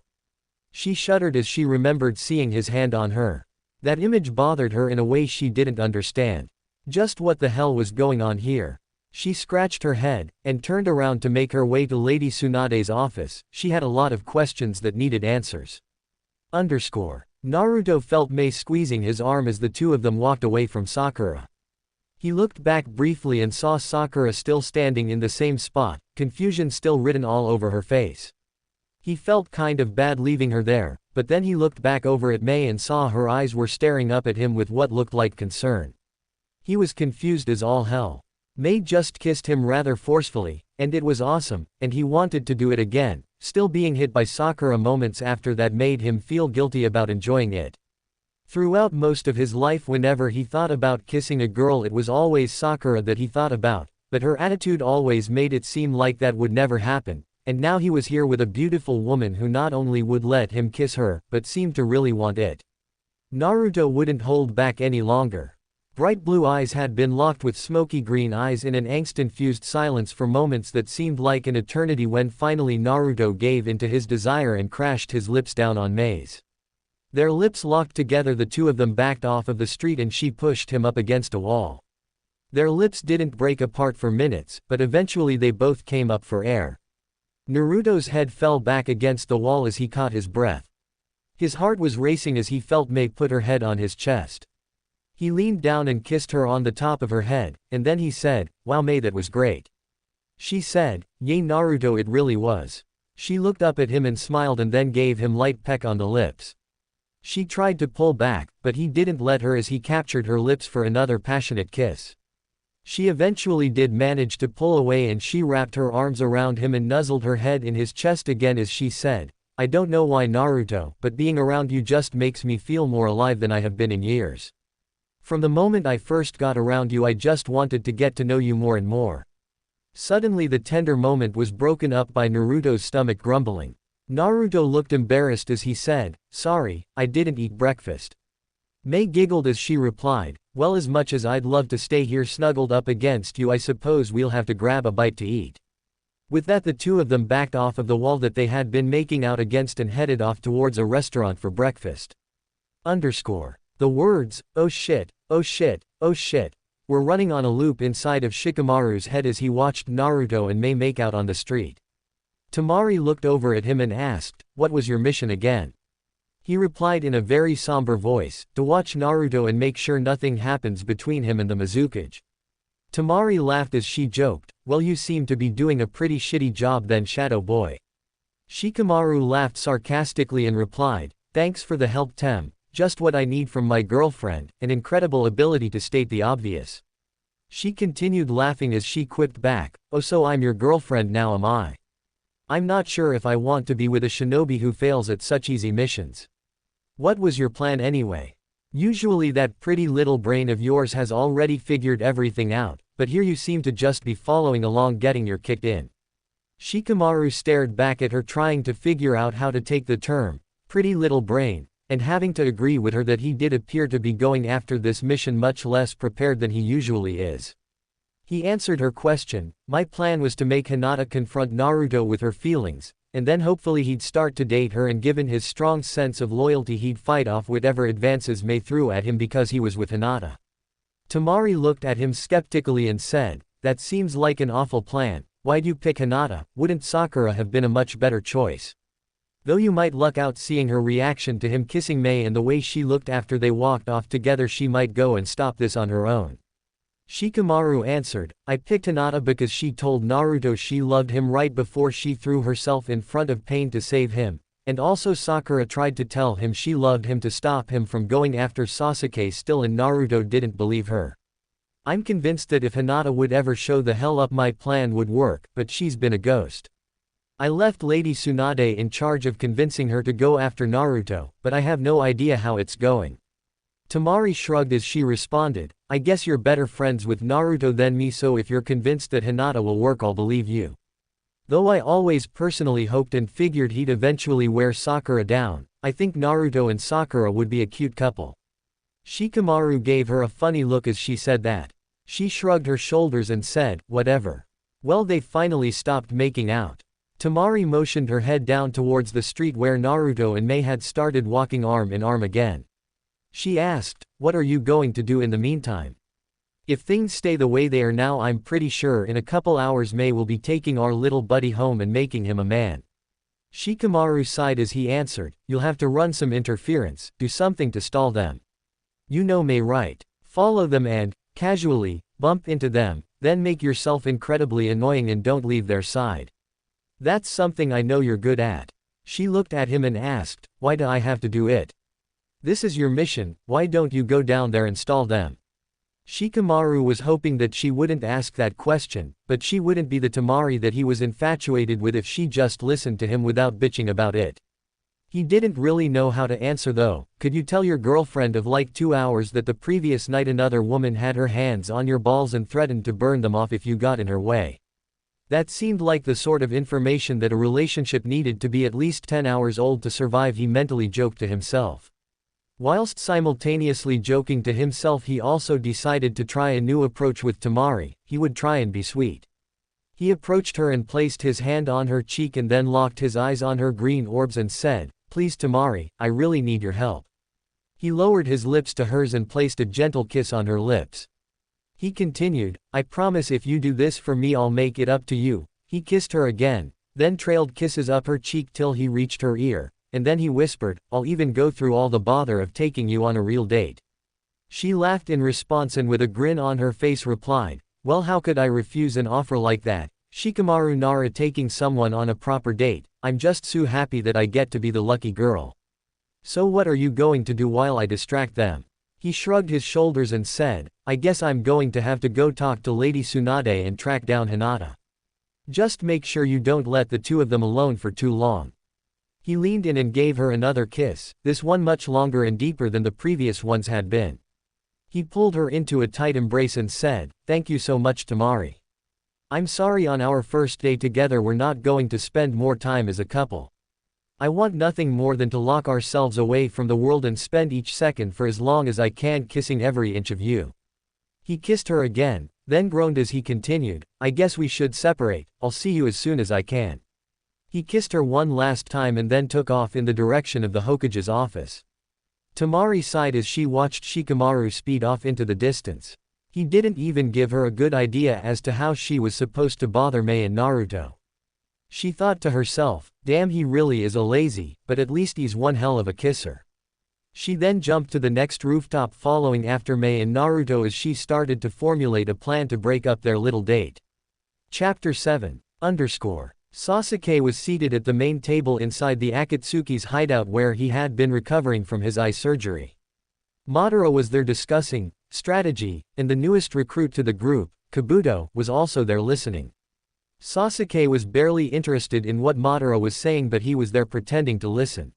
She shuddered as she remembered seeing his hand on her. That image bothered her in a way she didn't understand. Just what the hell was going on here? She scratched her head, and turned around to make her way to Lady Tsunade's office. She had a lot of questions that needed answers. Naruto felt Mei squeezing his arm as the two of them walked away from Sakura. He looked back briefly and saw Sakura still standing in the same spot, confusion still written all over her face. He felt kind of bad leaving her there, but then he looked back over at Mei and saw her eyes were staring up at him with what looked like concern. He was confused as all hell. Mei just kissed him rather forcefully, and it was awesome, and he wanted to do it again. Still being hit by Sakura moments after that made him feel guilty about enjoying it. Throughout most of his life whenever he thought about kissing a girl it was always Sakura that he thought about, but her attitude always made it seem like that would never happen, and now he was here with a beautiful woman who not only would let him kiss her, but seemed to really want it. Naruto wouldn't hold back any longer. Bright blue eyes had been locked with smoky green eyes in an angst-infused silence for moments that seemed like an eternity when finally Naruto gave in to his desire and crashed his lips down on Mei's. Their lips locked together, the two of them backed off of the street and she pushed him up against a wall. Their lips didn't break apart for minutes, but eventually they both came up for air. Naruto's head fell back against the wall as he caught his breath. His heart was racing as he felt Mei put her head on his chest. He leaned down and kissed her on the top of her head, and then he said, "Wow Mei, that was great." She said, "Yay Naruto, it really was." She looked up at him and smiled and then gave him light peck on the lips. She tried to pull back, but he didn't let her as he captured her lips for another passionate kiss. She eventually did manage to pull away and she wrapped her arms around him and nuzzled her head in his chest again as she said, "I don't know why Naruto, but being around you just makes me feel more alive than I have been in years. From the moment I first got around you I just wanted to get to know you more and more." Suddenly the tender moment was broken up by Naruto's stomach grumbling. Naruto looked embarrassed as he said, "Sorry, I didn't eat breakfast." Mei giggled as she replied, "Well, as much as I'd love to stay here snuggled up against you I suppose we'll have to grab a bite to eat." With that the two of them backed off of the wall that they had been making out against and headed off towards a restaurant for breakfast. The words, "Oh shit, oh shit, oh shit," were running on a loop inside of Shikamaru's head as he watched Naruto and Mei make out on the street. Tamari looked over at him and asked, "What was your mission again?" He replied in a very somber voice, "To watch Naruto and make sure nothing happens between him and the Mizukage." Tamari laughed as she joked, "Well, you seem to be doing a pretty shitty job then, Shadow Boy." Shikamaru laughed sarcastically and replied, "Thanks for the help, Tem. Just what I need from my girlfriend, an incredible ability to state the obvious." She continued laughing as she quipped back, "Oh, so I'm your girlfriend now, am I? I'm not sure if I want to be with a shinobi who fails at such easy missions. What was your plan anyway? Usually that pretty little brain of yours has already figured everything out, but here you seem to just be following along getting your kicked in." Shikamaru stared back at her trying to figure out how to take the term, "pretty little brain," and having to agree with her that he did appear to be going after this mission much less prepared than he usually is. He answered her question, "My plan was to make Hinata confront Naruto with her feelings, and then hopefully he'd start to date her and given his strong sense of loyalty he'd fight off whatever advances Mei threw at him because he was with Hinata." Tamari looked at him skeptically and said, "That seems like an awful plan. Why'd you pick Hinata? Wouldn't Sakura have been a much better choice?" Though you might luck out seeing her reaction to him kissing Mei and the way she looked after they walked off together, she might go and stop this on her own. Shikamaru answered, "I picked Hinata because she told Naruto she loved him right before she threw herself in front of pain to save him, and also Sakura tried to tell him she loved him to stop him from going after Sasuke still, and Naruto didn't believe her. I'm convinced that if Hinata would ever show the hell up my plan would work, but she's been a ghost. I left Lady Tsunade in charge of convincing her to go after Naruto, but I have no idea how it's going." Tamari shrugged as she responded, "I guess you're better friends with Naruto than me, so if you're convinced that Hinata will work I'll believe you. Though I always personally hoped and figured he'd eventually wear Sakura down, I think Naruto and Sakura would be a cute couple." Shikamaru gave her a funny look as she said that. She shrugged her shoulders and said, "Whatever. Well, they finally stopped making out. Tamari motioned her head down towards the street where Naruto and Mei had started walking arm in arm again. She asked, "What are you going to do in the meantime? If things stay the way they are now, I'm pretty sure in a couple hours Mei will be taking our little buddy home and making him a man." Shikamaru sighed as he answered, "You'll have to run some interference, do something to stall them. You know Mei, right? Follow them and, casually, bump into them, then make yourself incredibly annoying and don't leave their side. That's something I know you're good at." She looked at him and asked, "Why do I have to do it? This is your mission, why don't you go down there and stall them?" Shikamaru was hoping that she wouldn't ask that question, but she wouldn't be the Tamari that he was infatuated with if she just listened to him without bitching about it. He didn't really know how to answer though. "Could you tell your girlfriend of like 2 hours that the previous night another woman had her hands on your balls and threatened to burn them off if you got in her way?" That seemed like the sort of information that a relationship needed to be at least 10 hours old to survive, he mentally joked to himself. Whilst simultaneously joking to himself, he also decided to try a new approach with Tamari. He would try and be sweet. He approached her and placed his hand on her cheek and then locked his eyes on her green orbs and said, "Please Tamari, I really need your help." He lowered his lips to hers and placed a gentle kiss on her lips. He continued, "I promise if you do this for me I'll make it up to you." He kissed her again, then trailed kisses up her cheek till he reached her ear. And then he whispered, "I'll even go through all the bother of taking you on a real date." She laughed in response and with a grin on her face replied, "Well, how could I refuse an offer like that? Shikamaru Nara, taking someone on a proper date, I'm just so happy that I get to be the lucky girl. So what are you going to do while I distract them?" He shrugged his shoulders and said, "I guess I'm going to have to go talk to Lady Tsunade and track down Hinata. Just make sure you don't let the two of them alone for too long." He leaned in and gave her another kiss, this one much longer and deeper than the previous ones had been. He pulled her into a tight embrace and said, "Thank you so much Tamari. I'm sorry on our first day together we're not going to spend more time as a couple. I want nothing more than to lock ourselves away from the world and spend each second for as long as I can kissing every inch of you." He kissed her again, then groaned as he continued, "I guess we should separate, I'll see you as soon as I can." He kissed her one last time and then took off in the direction of the Hokage's office. Tamari sighed as she watched Shikamaru speed off into the distance. He didn't even give her a good idea as to how she was supposed to bother Mei and Naruto. She thought to herself, "Damn, he really is a lazy, but at least he's one hell of a kisser." She then jumped to the next rooftop following after Mei and Naruto as she started to formulate a plan to break up their little date. Chapter 7. Sasuke was seated at the main table inside the Akatsuki's hideout where he had been recovering from his eye surgery. Madara was there discussing strategy, and the newest recruit to the group, Kabuto, was also there listening. Sasuke was barely interested in what Madara was saying, but he was there pretending to listen.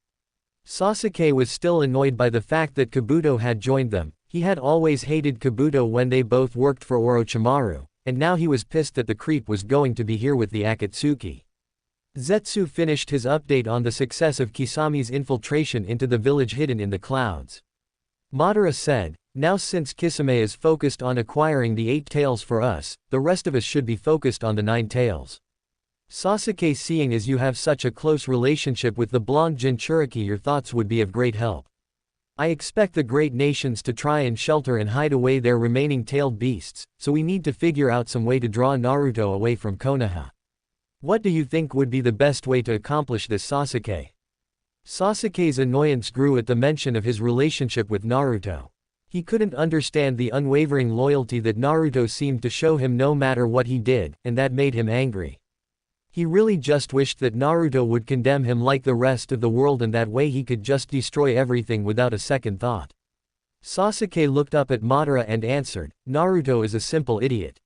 Sasuke was still annoyed by the fact that Kabuto had joined them. He had always hated Kabuto when they both worked for Orochimaru, and now he was pissed that the creep was going to be here with the Akatsuki. Zetsu finished his update on the success of Kisami's infiltration into the village hidden in the clouds. Madara said, "Now since Kisame is focused on acquiring the 8 tails for us, the rest of us should be focused on the 9 tails. Sasuke, seeing as you have such a close relationship with the blonde Jinchuriki, your thoughts would be of great help. I expect the great nations to try and shelter and hide away their remaining tailed beasts, so we need to figure out some way to draw Naruto away from Konoha. What do you think would be the best way to accomplish this, Sasuke?" Sasuke's annoyance grew at the mention of his relationship with Naruto. He couldn't understand the unwavering loyalty that Naruto seemed to show him no matter what he did, and that made him angry. He really just wished that Naruto would condemn him like the rest of the world, and that way he could just destroy everything without a second thought. Sasuke looked up at Madara and answered, "Naruto is a simple idiot.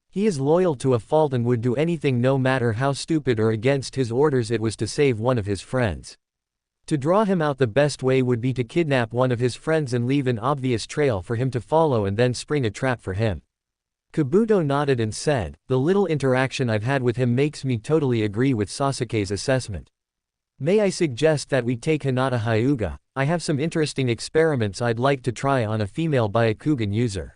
He is loyal to a fault and would do anything no matter how stupid or against his orders it was to save one of his friends. To draw him out, the best way would be to kidnap one of his friends and leave an obvious trail for him to follow and then spring a trap for him." Kabuto nodded and said, "The little interaction I've had with him makes me totally agree with Sasuke's assessment. May I suggest that we take Hinata Hyuga? I have some interesting experiments I'd like to try on a female Byakugan user."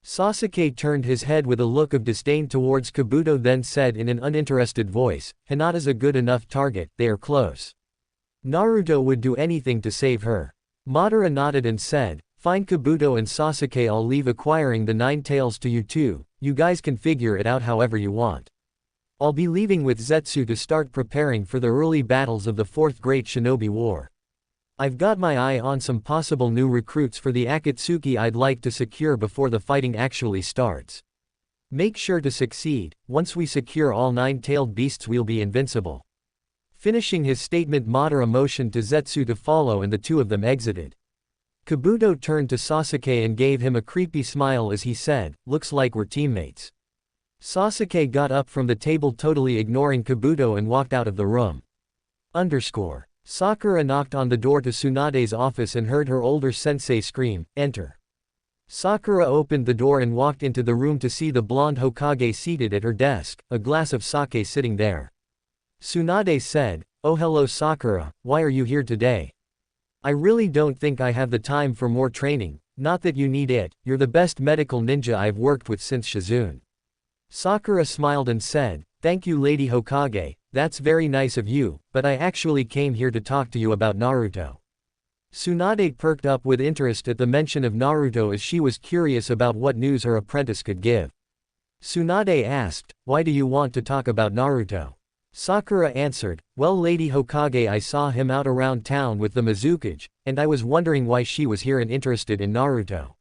Sasuke turned his head with a look of disdain towards Kabuto, then said in an uninterested voice, "Hinata's a good enough target, they are close. Naruto would do anything to save her." Madara nodded and said, "Fine Kabuto and Sasuke, I'll leave acquiring the 9 tails to you two, you guys can figure it out however you want. I'll be leaving with Zetsu to start preparing for the early battles of the 4th Great Shinobi War. I've got my eye on some possible new recruits for the Akatsuki I'd like to secure before the fighting actually starts. Make sure to succeed, once we secure all 9-tailed beasts we'll be invincible." Finishing his statement, Madara motioned to Zetsu to follow and the two of them exited. Kabuto turned to Sasuke and gave him a creepy smile as he said, "Looks like we're teammates." Sasuke got up from the table, totally ignoring Kabuto, and walked out of the room. Sakura knocked on the door to Tsunade's office and heard her older sensei scream, "Enter." Sakura opened the door and walked into the room to see the blonde Hokage seated at her desk, a glass of sake sitting there. Tsunade said, "Oh hello Sakura, why are you here today? I really don't think I have the time for more training, not that you need it, you're the best medical ninja I've worked with since Shizune." Sakura smiled and said, "Thank you Lady Hokage, that's very nice of you, but I actually came here to talk to you about Naruto." Tsunade perked up with interest at the mention of Naruto as she was curious about what news her apprentice could give. Tsunade asked, "Why do you want to talk about Naruto?" Sakura answered, "Well Lady Hokage, I saw him out around town with the Mizukage, and I was wondering why she was here and interested in Naruto."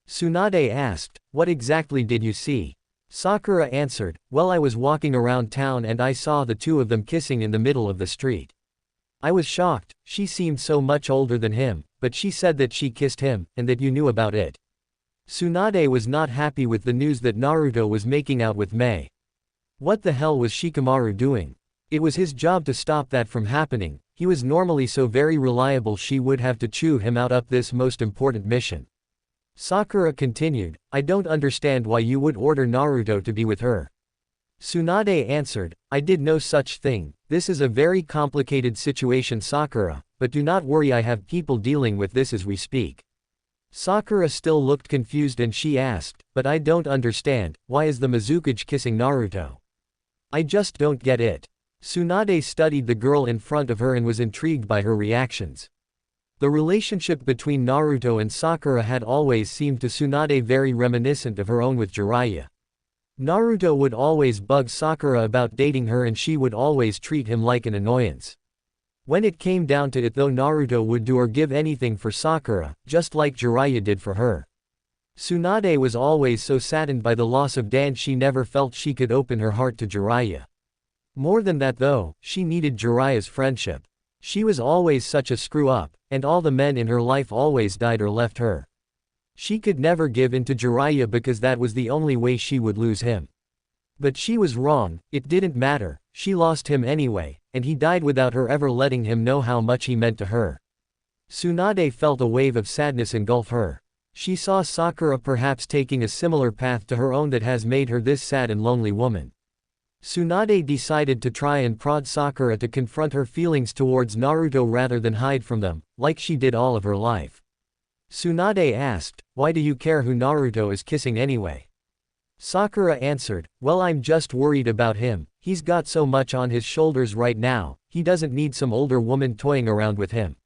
Tsunade asked, "What exactly did you see?" Sakura answered, "Well I was walking around town and I saw the two of them kissing in the middle of the street. I was shocked, she seemed so much older than him, but she said that she kissed him, and that you knew about it." Tsunade was not happy with the news that Naruto was making out with Mei. What the hell was Shikamaru doing? It was his job to stop that from happening, he was normally so very reliable, she would have to chew him out up this most important mission. Sakura continued, "I don't understand why you would order Naruto to be with her." Tsunade answered, "I did no such thing, this is a very complicated situation Sakura, but do not worry, I have people dealing with this as we speak." Sakura still looked confused and she asked, "But I don't understand, why is the Mizukage kissing Naruto? I just don't get it." Tsunade studied the girl in front of her and was intrigued by her reactions. The relationship between Naruto and Sakura had always seemed to Tsunade very reminiscent of her own with Jiraiya. Naruto would always bug Sakura about dating her and she would always treat him like an annoyance. When it came down to it though, Naruto would do or give anything for Sakura, just like Jiraiya did for her. Tsunade was always so saddened by the loss of Dan she never felt she could open her heart to Jiraiya. More than that though, she needed Jiraiya's friendship. She was always such a screw-up, and all the men in her life always died or left her. She could never give in to Jiraiya because that was the only way she would lose him. But she was wrong, it didn't matter, she lost him anyway, and he died without her ever letting him know how much he meant to her. Tsunade felt a wave of sadness engulf her. She saw Sakura perhaps taking a similar path to her own that has made her this sad and lonely woman. Tsunade decided to try and prod Sakura to confront her feelings towards Naruto rather than hide from them, like she did all of her life. Tsunade asked, "Why do you care who Naruto is kissing anyway?" Sakura answered, "Well I'm just worried about him, he's got so much on his shoulders right now, he doesn't need some older woman toying around with him."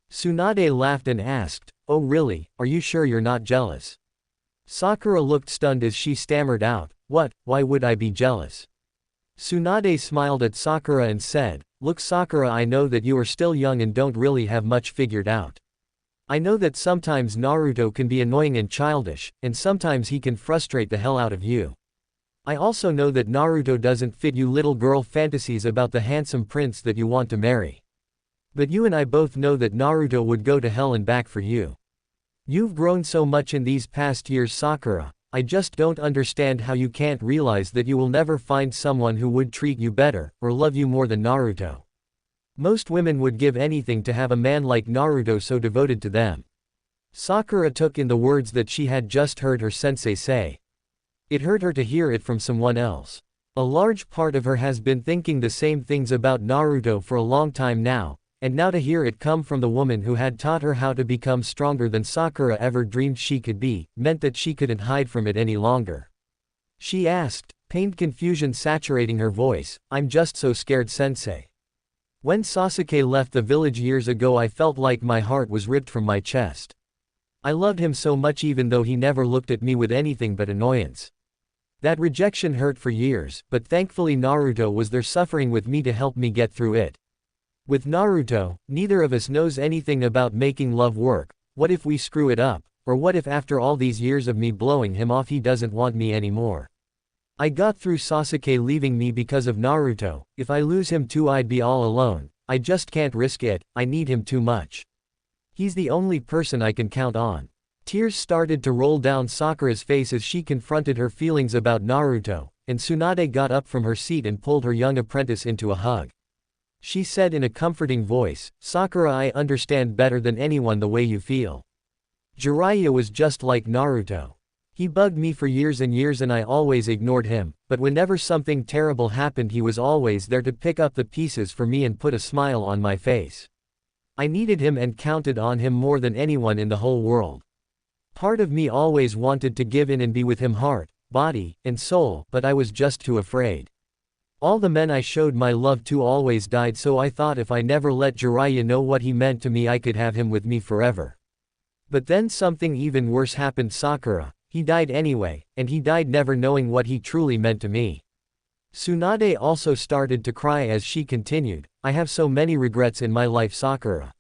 Tsunade laughed and asked, "Oh really, are you sure you're not jealous?" Sakura looked stunned as she stammered out, "What, why would I be jealous?" Tsunade smiled at Sakura and said, "Look Sakura, I know that you are still young and don't really have much figured out. I know that sometimes Naruto can be annoying and childish, and sometimes he can frustrate the hell out of you. I also know that Naruto doesn't fit you little girl fantasies about the handsome prince that you want to marry. But you and I both know that Naruto would go to hell and back for you. You've grown so much in these past years Sakura, I just don't understand how you can't realize that you will never find someone who would treat you better, or love you more than Naruto. Most women would give anything to have a man like Naruto so devoted to them." Sakura took in the words that she had just heard her sensei say. It hurt her to hear it from someone else. A large part of her has been thinking the same things about Naruto for a long time now, and now to hear it come from the woman who had taught her how to become stronger than Sakura ever dreamed she could be, meant that she couldn't hide from it any longer. She asked, pained confusion saturating her voice, "I'm just so scared, sensei. When Sasuke left the village years ago I felt like my heart was ripped from my chest. I loved him so much even though he never looked at me with anything but annoyance. That rejection hurt for years, but thankfully Naruto was there suffering with me to help me get through it. With Naruto, neither of us knows anything about making love work. What if we screw it up? Or what if after all these years of me blowing him off he doesn't want me anymore? I got through Sasuke leaving me because of Naruto. If I lose him too I'd be all alone. I just can't risk it, I need him too much. He's the only person I can count on." Tears started to roll down Sakura's face as she confronted her feelings about Naruto, and Tsunade got up from her seat and pulled her young apprentice into a hug. She said in a comforting voice, "Sakura, I understand better than anyone the way you feel. Jiraiya was just like Naruto. He bugged me for years and years and I always ignored him, but whenever something terrible happened he was always there to pick up the pieces for me and put a smile on my face. I needed him and counted on him more than anyone in the whole world. Part of me always wanted to give in and be with him heart, body, and soul, but I was just too afraid. All the men I showed my love to always died, so I thought if I never let Jiraiya know what he meant to me I could have him with me forever. But then something even worse happened, Sakura. He died anyway, and he died never knowing what he truly meant to me." Tsunade also started to cry as she continued, "I have so many regrets in my life, Sakura.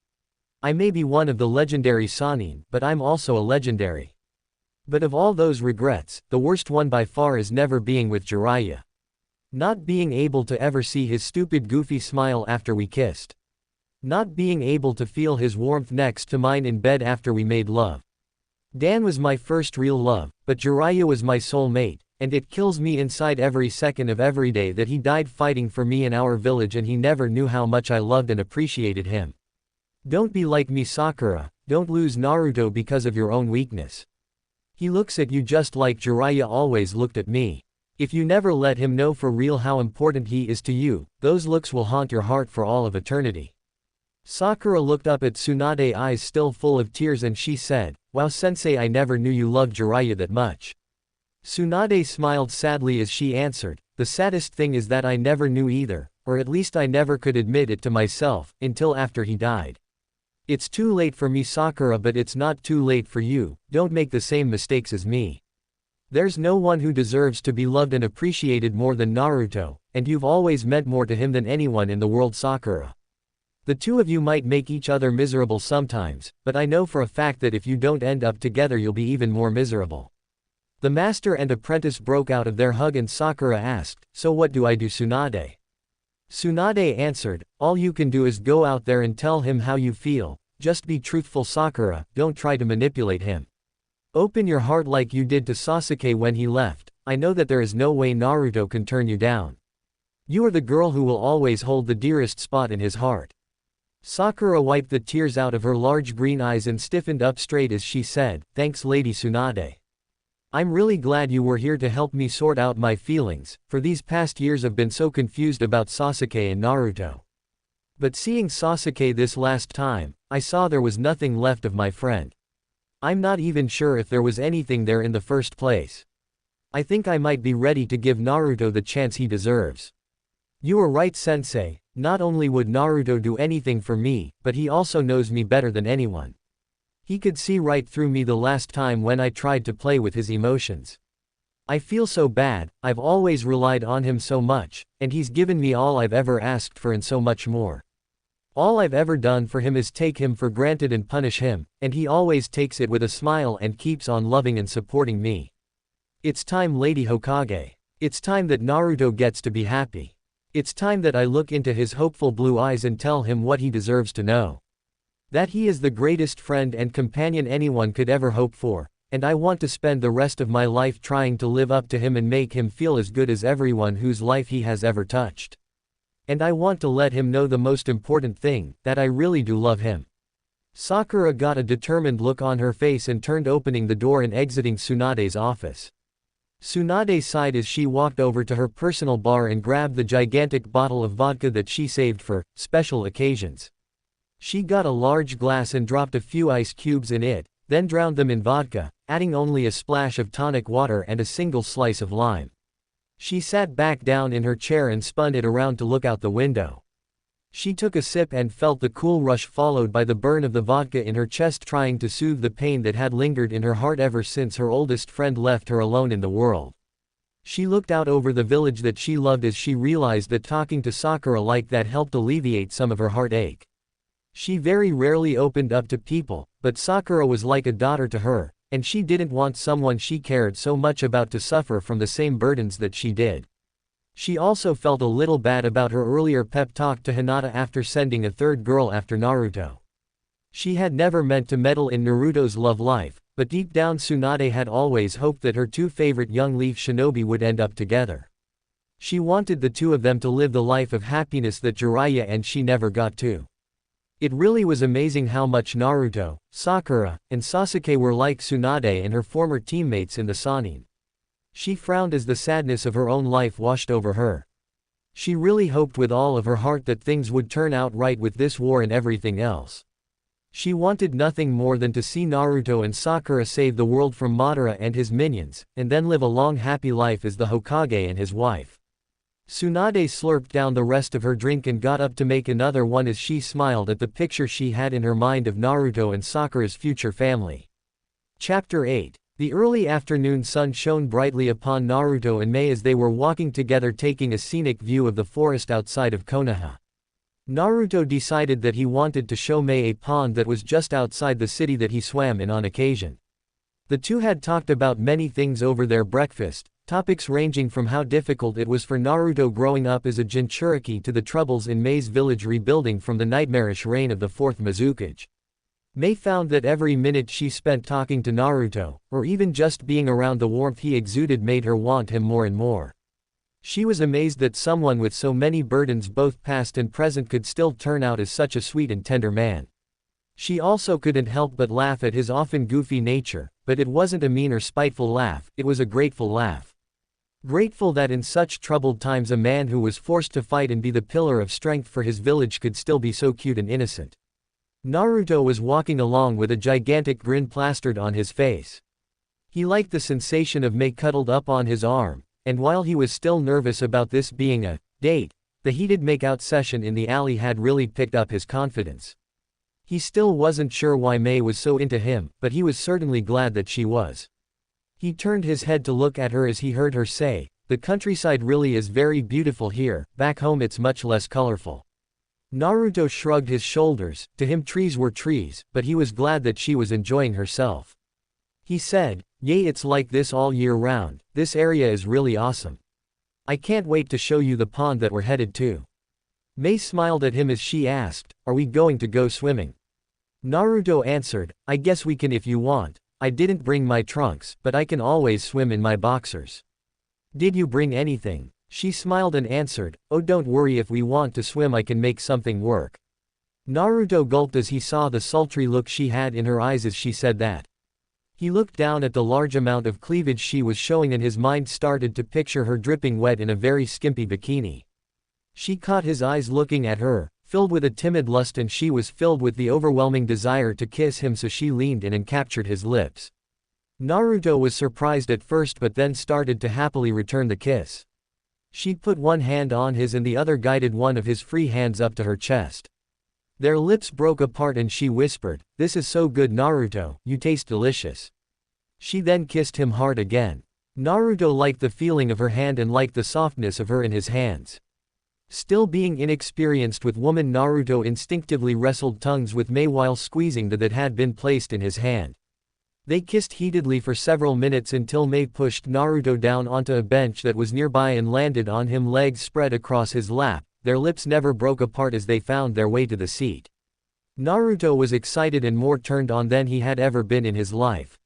I may be one of the legendary Sannin, but I'm also a legendary. But of all those regrets, the worst one by far is never being with Jiraiya. Not being able to ever see his stupid goofy smile after we kissed. Not being able to feel his warmth next to mine in bed after we made love. Dan was my first real love, but Jiraiya was my soulmate, and it kills me inside every second of every day that he died fighting for me in our village and he never knew how much I loved and appreciated him. Don't be like me, Sakura, don't lose Naruto because of your own weakness. He looks at you just like Jiraiya always looked at me. If you never let him know for real how important he is to you, those looks will haunt your heart for all of eternity." Sakura looked up at Tsunade, eyes still full of tears, and she said, "Wow, sensei, I never knew you loved Jiraiya that much." Tsunade smiled sadly as she answered, "The saddest thing is that I never knew either, or at least I never could admit it to myself, until after he died. It's too late for me, Sakura, but it's not too late for you. Don't make the same mistakes as me. There's no one who deserves to be loved and appreciated more than Naruto, and you've always meant more to him than anyone in the world, Sakura. The two of you might make each other miserable sometimes, but I know for a fact that if you don't end up together you'll be even more miserable." The master and apprentice broke out of their hug and Sakura asked, "So what do I do, Tsunade?" Tsunade answered, "All you can do is go out there and tell him how you feel. Just be truthful, Sakura, don't try to manipulate him. Open your heart like you did to Sasuke when he left. I know that there is no way Naruto can turn you down. You are the girl who will always hold the dearest spot in his heart." Sakura wiped the tears out of her large green eyes and stiffened up straight as she said, "Thanks, Lady Tsunade. I'm really glad you were here to help me sort out my feelings, for these past years I've been so confused about Sasuke and Naruto. But seeing Sasuke this last time, I saw there was nothing left of my friend. I'm not even sure if there was anything there in the first place. I think I might be ready to give Naruto the chance he deserves." "You are right, sensei, not only would Naruto do anything for me, but he also knows me better than anyone. He could see right through me the last time when I tried to play with his emotions. I feel so bad, I've always relied on him so much, and he's given me all I've ever asked for and so much more. All I've ever done for him is take him for granted and punish him, and he always takes it with a smile and keeps on loving and supporting me. It's time, Lady Hokage. It's time that Naruto gets to be happy. It's time that I look into his hopeful blue eyes and tell him what he deserves to know. That he is the greatest friend and companion anyone could ever hope for, and I want to spend the rest of my life trying to live up to him and make him feel as good as everyone whose life he has ever touched. And I want to let him know the most important thing, that I really do love him." Sakura got a determined look on her face and turned, opening the door and exiting Tsunade's office. Tsunade sighed as she walked over to her personal bar and grabbed the gigantic bottle of vodka that she saved for special occasions. She got a large glass and dropped a few ice cubes in it, then drowned them in vodka, adding only a splash of tonic water and a single slice of lime. She sat back down in her chair and spun it around to look out the window. She took a sip and felt the cool rush followed by the burn of the vodka in her chest, trying to soothe the pain that had lingered in her heart ever since her oldest friend left her alone in the world. She looked out over the village that she loved as she realized that talking to Sakura like that helped alleviate some of her heartache. She very rarely opened up to people, but Sakura was like a daughter to her, and she didn't want someone she cared so much about to suffer from the same burdens that she did. She also felt a little bad about her earlier pep talk to Hinata after sending a third girl after Naruto. She had never meant to meddle in Naruto's love life, but deep down Tsunade had always hoped that her two favorite young leaf shinobi would end up together. She wanted the two of them to live the life of happiness that Jiraiya and she never got to. It really was amazing how much Naruto, Sakura, and Sasuke were like Tsunade and her former teammates in the Sannin. She frowned as the sadness of her own life washed over her. She really hoped with all of her heart that things would turn out right with this war and everything else. She wanted nothing more than to see Naruto and Sakura save the world from Madara and his minions, and then live a long happy life as the Hokage and his wife. Tsunade slurped down the rest of her drink and got up to make another one as she smiled at the picture she had in her mind of Naruto and Sakura's future family. Chapter 8. The early afternoon sun shone brightly upon Naruto and Mei as they were walking together taking a scenic view of the forest outside of Konoha. Naruto decided that he wanted to show Mei a pond that was just outside the city that he swam in on occasion. The two had talked about many things over their breakfast, topics ranging from how difficult it was for Naruto growing up as a Jinchuriki to the troubles in Mei's village rebuilding from the nightmarish reign of the fourth Mizukage. Mei found that every minute she spent talking to Naruto, or even just being around the warmth he exuded, made her want him more and more. She was amazed that someone with so many burdens both past and present could still turn out as such a sweet and tender man. She also couldn't help but laugh at his often goofy nature, but it wasn't a mean or spiteful laugh, it was a grateful laugh. Grateful that in such troubled times a man who was forced to fight and be the pillar of strength for his village could still be so cute and innocent. Naruto was walking along with a gigantic grin plastered on his face. He liked the sensation of Mei cuddled up on his arm, and while he was still nervous about this being a date, the heated make-out session in the alley had really picked up his confidence. He still wasn't sure why Mei was so into him, but he was certainly glad that she was. He turned his head to look at her as he heard her say, "The countryside really is very beautiful here, back home it's much less colorful." Naruto shrugged his shoulders, to him trees were trees, but he was glad that she was enjoying herself. He said, "Yay, it's like this all year round, this area is really awesome. I can't wait to show you the pond that we're headed to." Mei smiled at him as she asked, "Are we going to go swimming?" Naruto answered, "I guess we can if you want. I didn't bring my trunks, but I can always swim in my boxers." "Did you bring anything?" She smiled and answered, "Oh, don't worry, if we want to swim I can make something work." Naruto gulped as he saw the sultry look she had in her eyes as she said that. He looked down at the large amount of cleavage she was showing and his mind started to picture her dripping wet in a very skimpy bikini. She caught his eyes looking at her, filled with a timid lust, and she was filled with the overwhelming desire to kiss him, so she leaned in and captured his lips. Naruto was surprised at first but then started to happily return the kiss. She put one hand on his and the other guided one of his free hands up to her chest. Their lips broke apart and she whispered, "This is so good, Naruto, you taste delicious." She then kissed him hard again. Naruto liked the feeling of her hand and liked the softness of her in his hands. Still being inexperienced with woman, Naruto instinctively wrestled tongues with Mei while squeezing the that had been placed in his hand. They kissed heatedly for several minutes until Mei pushed Naruto down onto a bench that was nearby and landed on him, legs spread across his lap. Their lips never broke apart as they found their way to the seat. Naruto was excited and more turned on than he had ever been in his life.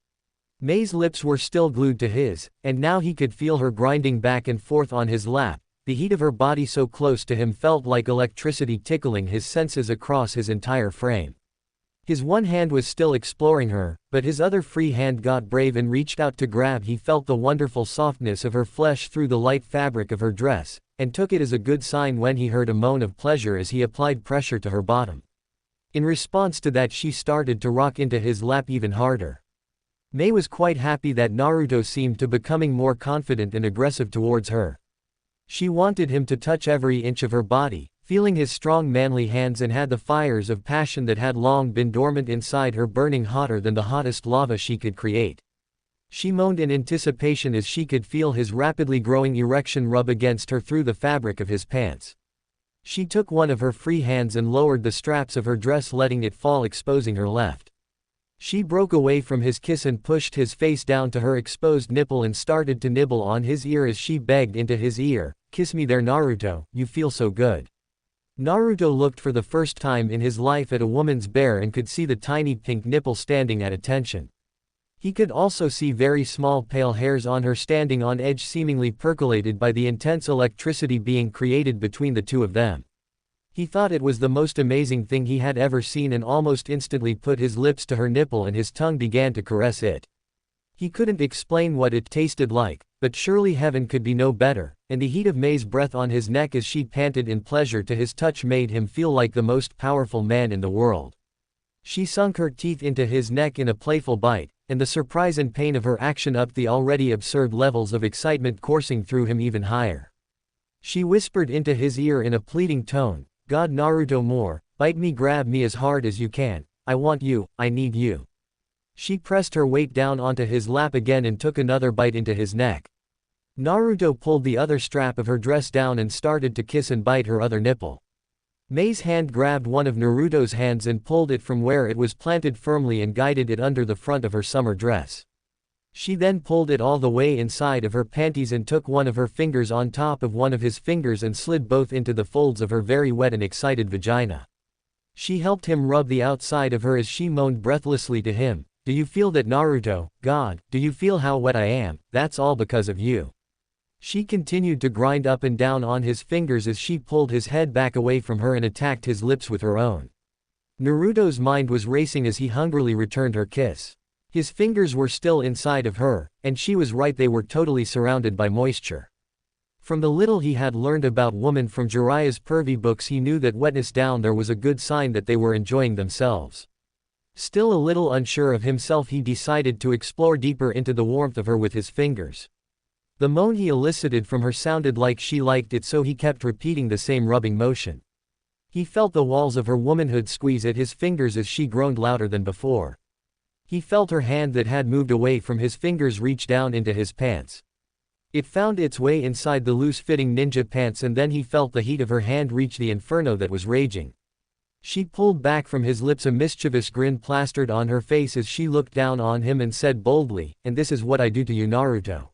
Mei's lips were still glued to his, and now he could feel her grinding back and forth on his lap. The heat of her body so close to him felt like electricity tickling his senses across his entire frame. His one hand was still exploring her, but his other free hand got brave and reached out to grab. He felt the wonderful softness of her flesh through the light fabric of her dress, and took it as a good sign when he heard a moan of pleasure as he applied pressure to her bottom. In response to that, she started to rock into his lap even harder. Mei was quite happy that Naruto seemed to becoming more confident and aggressive towards her. She wanted him to touch every inch of her body, feeling his strong manly hands, and had the fires of passion that had long been dormant inside her burning hotter than the hottest lava she could create. She moaned in anticipation as she could feel his rapidly growing erection rub against her through the fabric of his pants. She took one of her free hands and lowered the straps of her dress, letting it fall, exposing her left. She broke away from his kiss and pushed his face down to her exposed nipple and started to nibble on his ear as she begged into his ear, "Kiss me there, Naruto, you feel so good." Naruto looked for the first time in his life at a woman's bare and could see the tiny pink nipple standing at attention. He could also see very small pale hairs on her, standing on edge, seemingly percolated by the intense electricity being created between the two of them. He thought it was the most amazing thing he had ever seen and almost instantly put his lips to her nipple and his tongue began to caress it. He couldn't explain what it tasted like, but surely heaven could be no better, and the heat of Mei's breath on his neck as she panted in pleasure to his touch made him feel like the most powerful man in the world. She sunk her teeth into his neck in a playful bite, and the surprise and pain of her action upped the already absurd levels of excitement coursing through him even higher. She whispered into his ear in a pleading tone, "God, Naruto, more, bite me, grab me as hard as you can, I want you, I need you." She pressed her weight down onto his lap again and took another bite into his neck. Naruto pulled the other strap of her dress down and started to kiss and bite her other nipple. Mei's hand grabbed one of Naruto's hands and pulled it from where it was planted firmly and guided it under the front of her summer dress. She then pulled it all the way inside of her panties and took one of her fingers on top of one of his fingers and slid both into the folds of her very wet and excited vagina. She helped him rub the outside of her as she moaned breathlessly to him, "Do you feel that, Naruto? God, do you feel how wet I am? That's all because of you." She continued to grind up and down on his fingers as she pulled his head back away from her and attacked his lips with her own. Naruto's mind was racing as he hungrily returned her kiss. His fingers were still inside of her, and she was right, they were totally surrounded by moisture. From the little he had learned about women from Jiraiya's pervy books, he knew that wetness down there was a good sign that they were enjoying themselves. Still a little unsure of himself, he decided to explore deeper into the warmth of her with his fingers. The moan he elicited from her sounded like she liked it, so he kept repeating the same rubbing motion. He felt the walls of her womanhood squeeze at his fingers as she groaned louder than before. He felt her hand that had moved away from his fingers reach down into his pants. It found its way inside the loose-fitting ninja pants, and then he felt the heat of her hand reach the inferno that was raging. She pulled back from his lips, a mischievous grin plastered on her face as she looked down on him and said boldly, "And this is what I do to you, Naruto."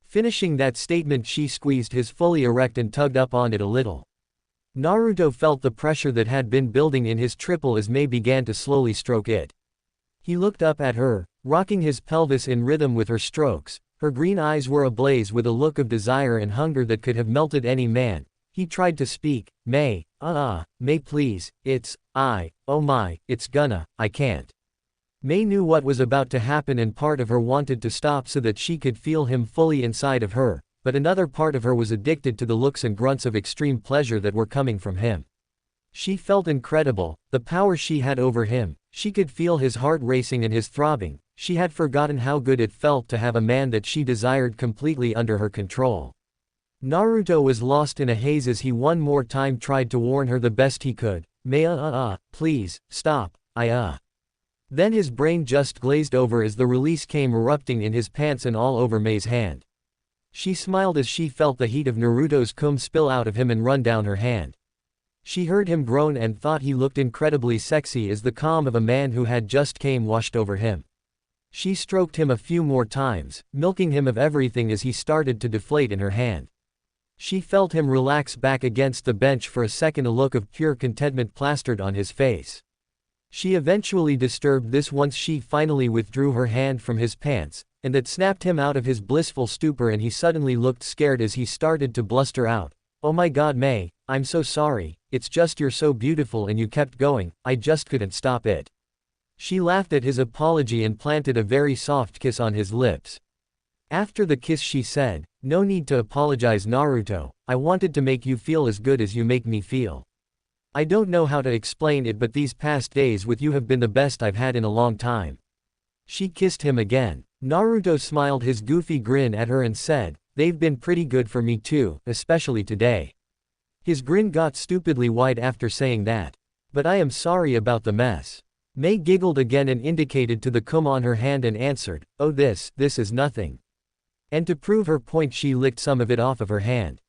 Finishing that statement, she squeezed his fully erect and tugged up on it a little. Naruto felt the pressure that had been building in his triple as Mei began to slowly stroke it. He looked up at her, rocking his pelvis in rhythm with her strokes. Her green eyes were ablaze with a look of desire and hunger that could have melted any man. He tried to speak, "Mei, Mei, please, oh my, it's gonna, I can't." Mei knew what was about to happen, and part of her wanted to stop so that she could feel him fully inside of her, but another part of her was addicted to the looks and grunts of extreme pleasure that were coming from him. She felt incredible, the power she had over him. She could feel his heart racing and his throbbing. She had forgotten how good it felt to have a man that she desired completely under her control. Naruto was lost in a haze as he one more time tried to warn her the best he could, "Mei, please, stop, Then his brain just glazed over as the release came erupting in his pants and all over Mei's hand. She smiled as she felt the heat of Naruto's cum spill out of him and run down her hand. She heard him groan and thought he looked incredibly sexy as the calm of a man who had just came washed over him. She stroked him a few more times, milking him of everything as he started to deflate in her hand. She felt him relax back against the bench for a second, a look of pure contentment plastered on his face. She eventually disturbed this once she finally withdrew her hand from his pants, and that snapped him out of his blissful stupor, and he suddenly looked scared as he started to bluster out, "Oh my God, Mei, I'm so sorry, it's just you're so beautiful and you kept going, I just couldn't stop it." She laughed at his apology and planted a very soft kiss on his lips. After the kiss she said, "No need to apologize, Naruto, I wanted to make you feel as good as you make me feel. I don't know how to explain it, but these past days with you have been the best I've had in a long time. She kissed him again. Naruto smiled his goofy grin at her and said, they've been pretty good for me too, especially today. His grin got stupidly wide after saying that. But I am sorry about the mess. Mei giggled again and indicated to the comb on her hand and answered, oh this is nothing. And to prove her point she licked some of it off of her hand.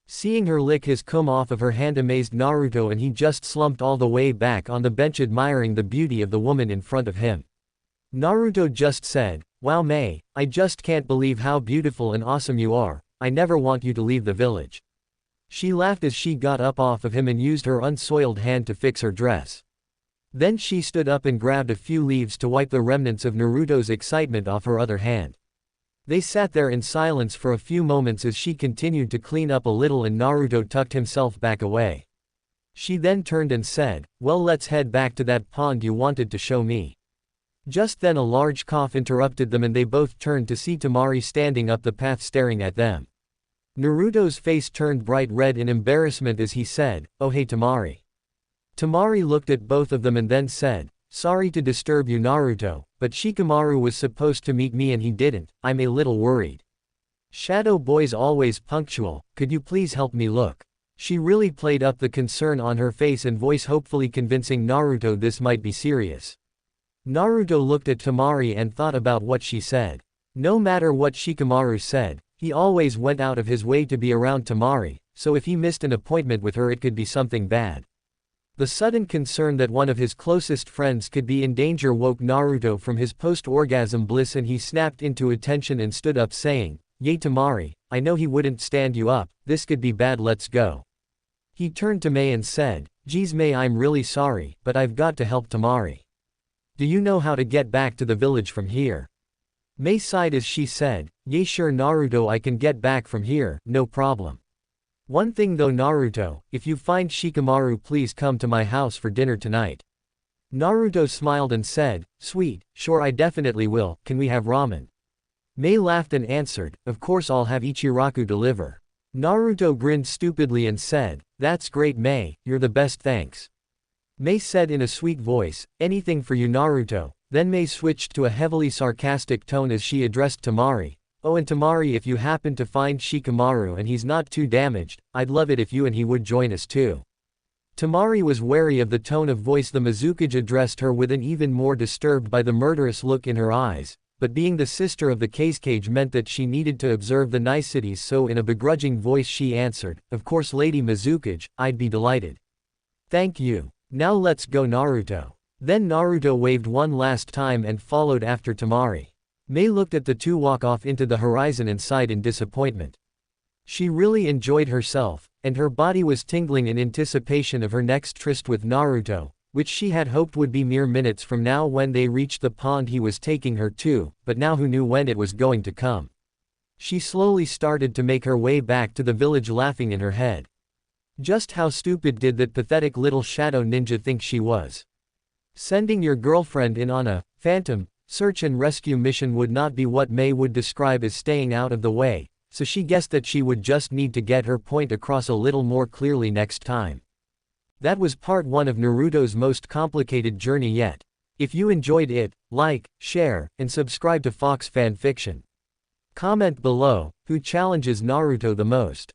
Seeing her lick his comb off of her hand amazed Naruto, and he just slumped all the way back on the bench admiring the beauty of the woman in front of him. Naruto just said, wow Mei, I just can't believe how beautiful and awesome you are, I never want you to leave the village. She laughed as she got up off of him and used her unsoiled hand to fix her dress. Then she stood up and grabbed a few leaves to wipe the remnants of Naruto's excitement off her other hand. They sat there in silence for a few moments as she continued to clean up a little and Naruto tucked himself back away. She then turned and said, well, let's head back to that pond you wanted to show me. Just then a large cough interrupted them and they both turned to see Temari standing up the path staring at them. Naruto's face turned bright red in embarrassment as he said, oh hey Temari. Temari looked at both of them and then said, sorry to disturb you Naruto, but Shikamaru was supposed to meet me and he didn't, I'm a little worried. Shadow Boy's always punctual, could you please help me look? She really played up the concern on her face and voice, hopefully convincing Naruto this might be serious. Naruto looked at Temari and thought about what she said. No matter what Shikamaru said, he always went out of his way to be around Temari, so if he missed an appointment with her it could be something bad. The sudden concern that one of his closest friends could be in danger woke Naruto from his post-orgasm bliss and he snapped into attention and stood up saying, yay Temari, I know he wouldn't stand you up, this could be bad, let's go. He turned to Mei and said, geez Mei, I'm really sorry, but I've got to help Temari. Do you know how to get back to the village from here? Mei sighed as she said, yay sure Naruto, I can get back from here, no problem. One thing though Naruto, if you find Shikamaru please come to my house for dinner tonight. Naruto smiled and said, sweet, sure I definitely will, can we have ramen? Mei laughed and answered, of course I'll have Ichiraku deliver. Naruto grinned stupidly and said, that's great Mei, you're the best, thanks. Mei said in a sweet voice, anything for you Naruto. Then Mei switched to a heavily sarcastic tone as she addressed Temari. Oh, and Temari, if you happen to find Shikamaru and he's not too damaged, I'd love it if you and he would join us too. Temari was wary of the tone of voice the Mizukage addressed her with and even more disturbed by the murderous look in her eyes, but being the sister of the Kage meant that she needed to observe the niceties, so in a begrudging voice she answered, of course Lady Mizukage, I'd be delighted. Thank you. Now let's go Naruto. Then Naruto waved one last time and followed after Temari. Mei looked at the two walk off into the horizon and sighed in disappointment. She really enjoyed herself, and her body was tingling in anticipation of her next tryst with Naruto, which she had hoped would be mere minutes from now when they reached the pond he was taking her to, but now who knew when it was going to come. She slowly started to make her way back to the village, laughing in her head. Just how stupid did that pathetic little shadow ninja think she was? Sending your girlfriend in on a phantom search and rescue mission would not be what Mei would describe as staying out of the way, so she guessed that she would just need to get her point across a little more clearly next time. That was part 1 of Naruto's most complicated journey yet. If you enjoyed it, like, share, and subscribe to Fox Fanfiction. Comment below, who challenges Naruto the most?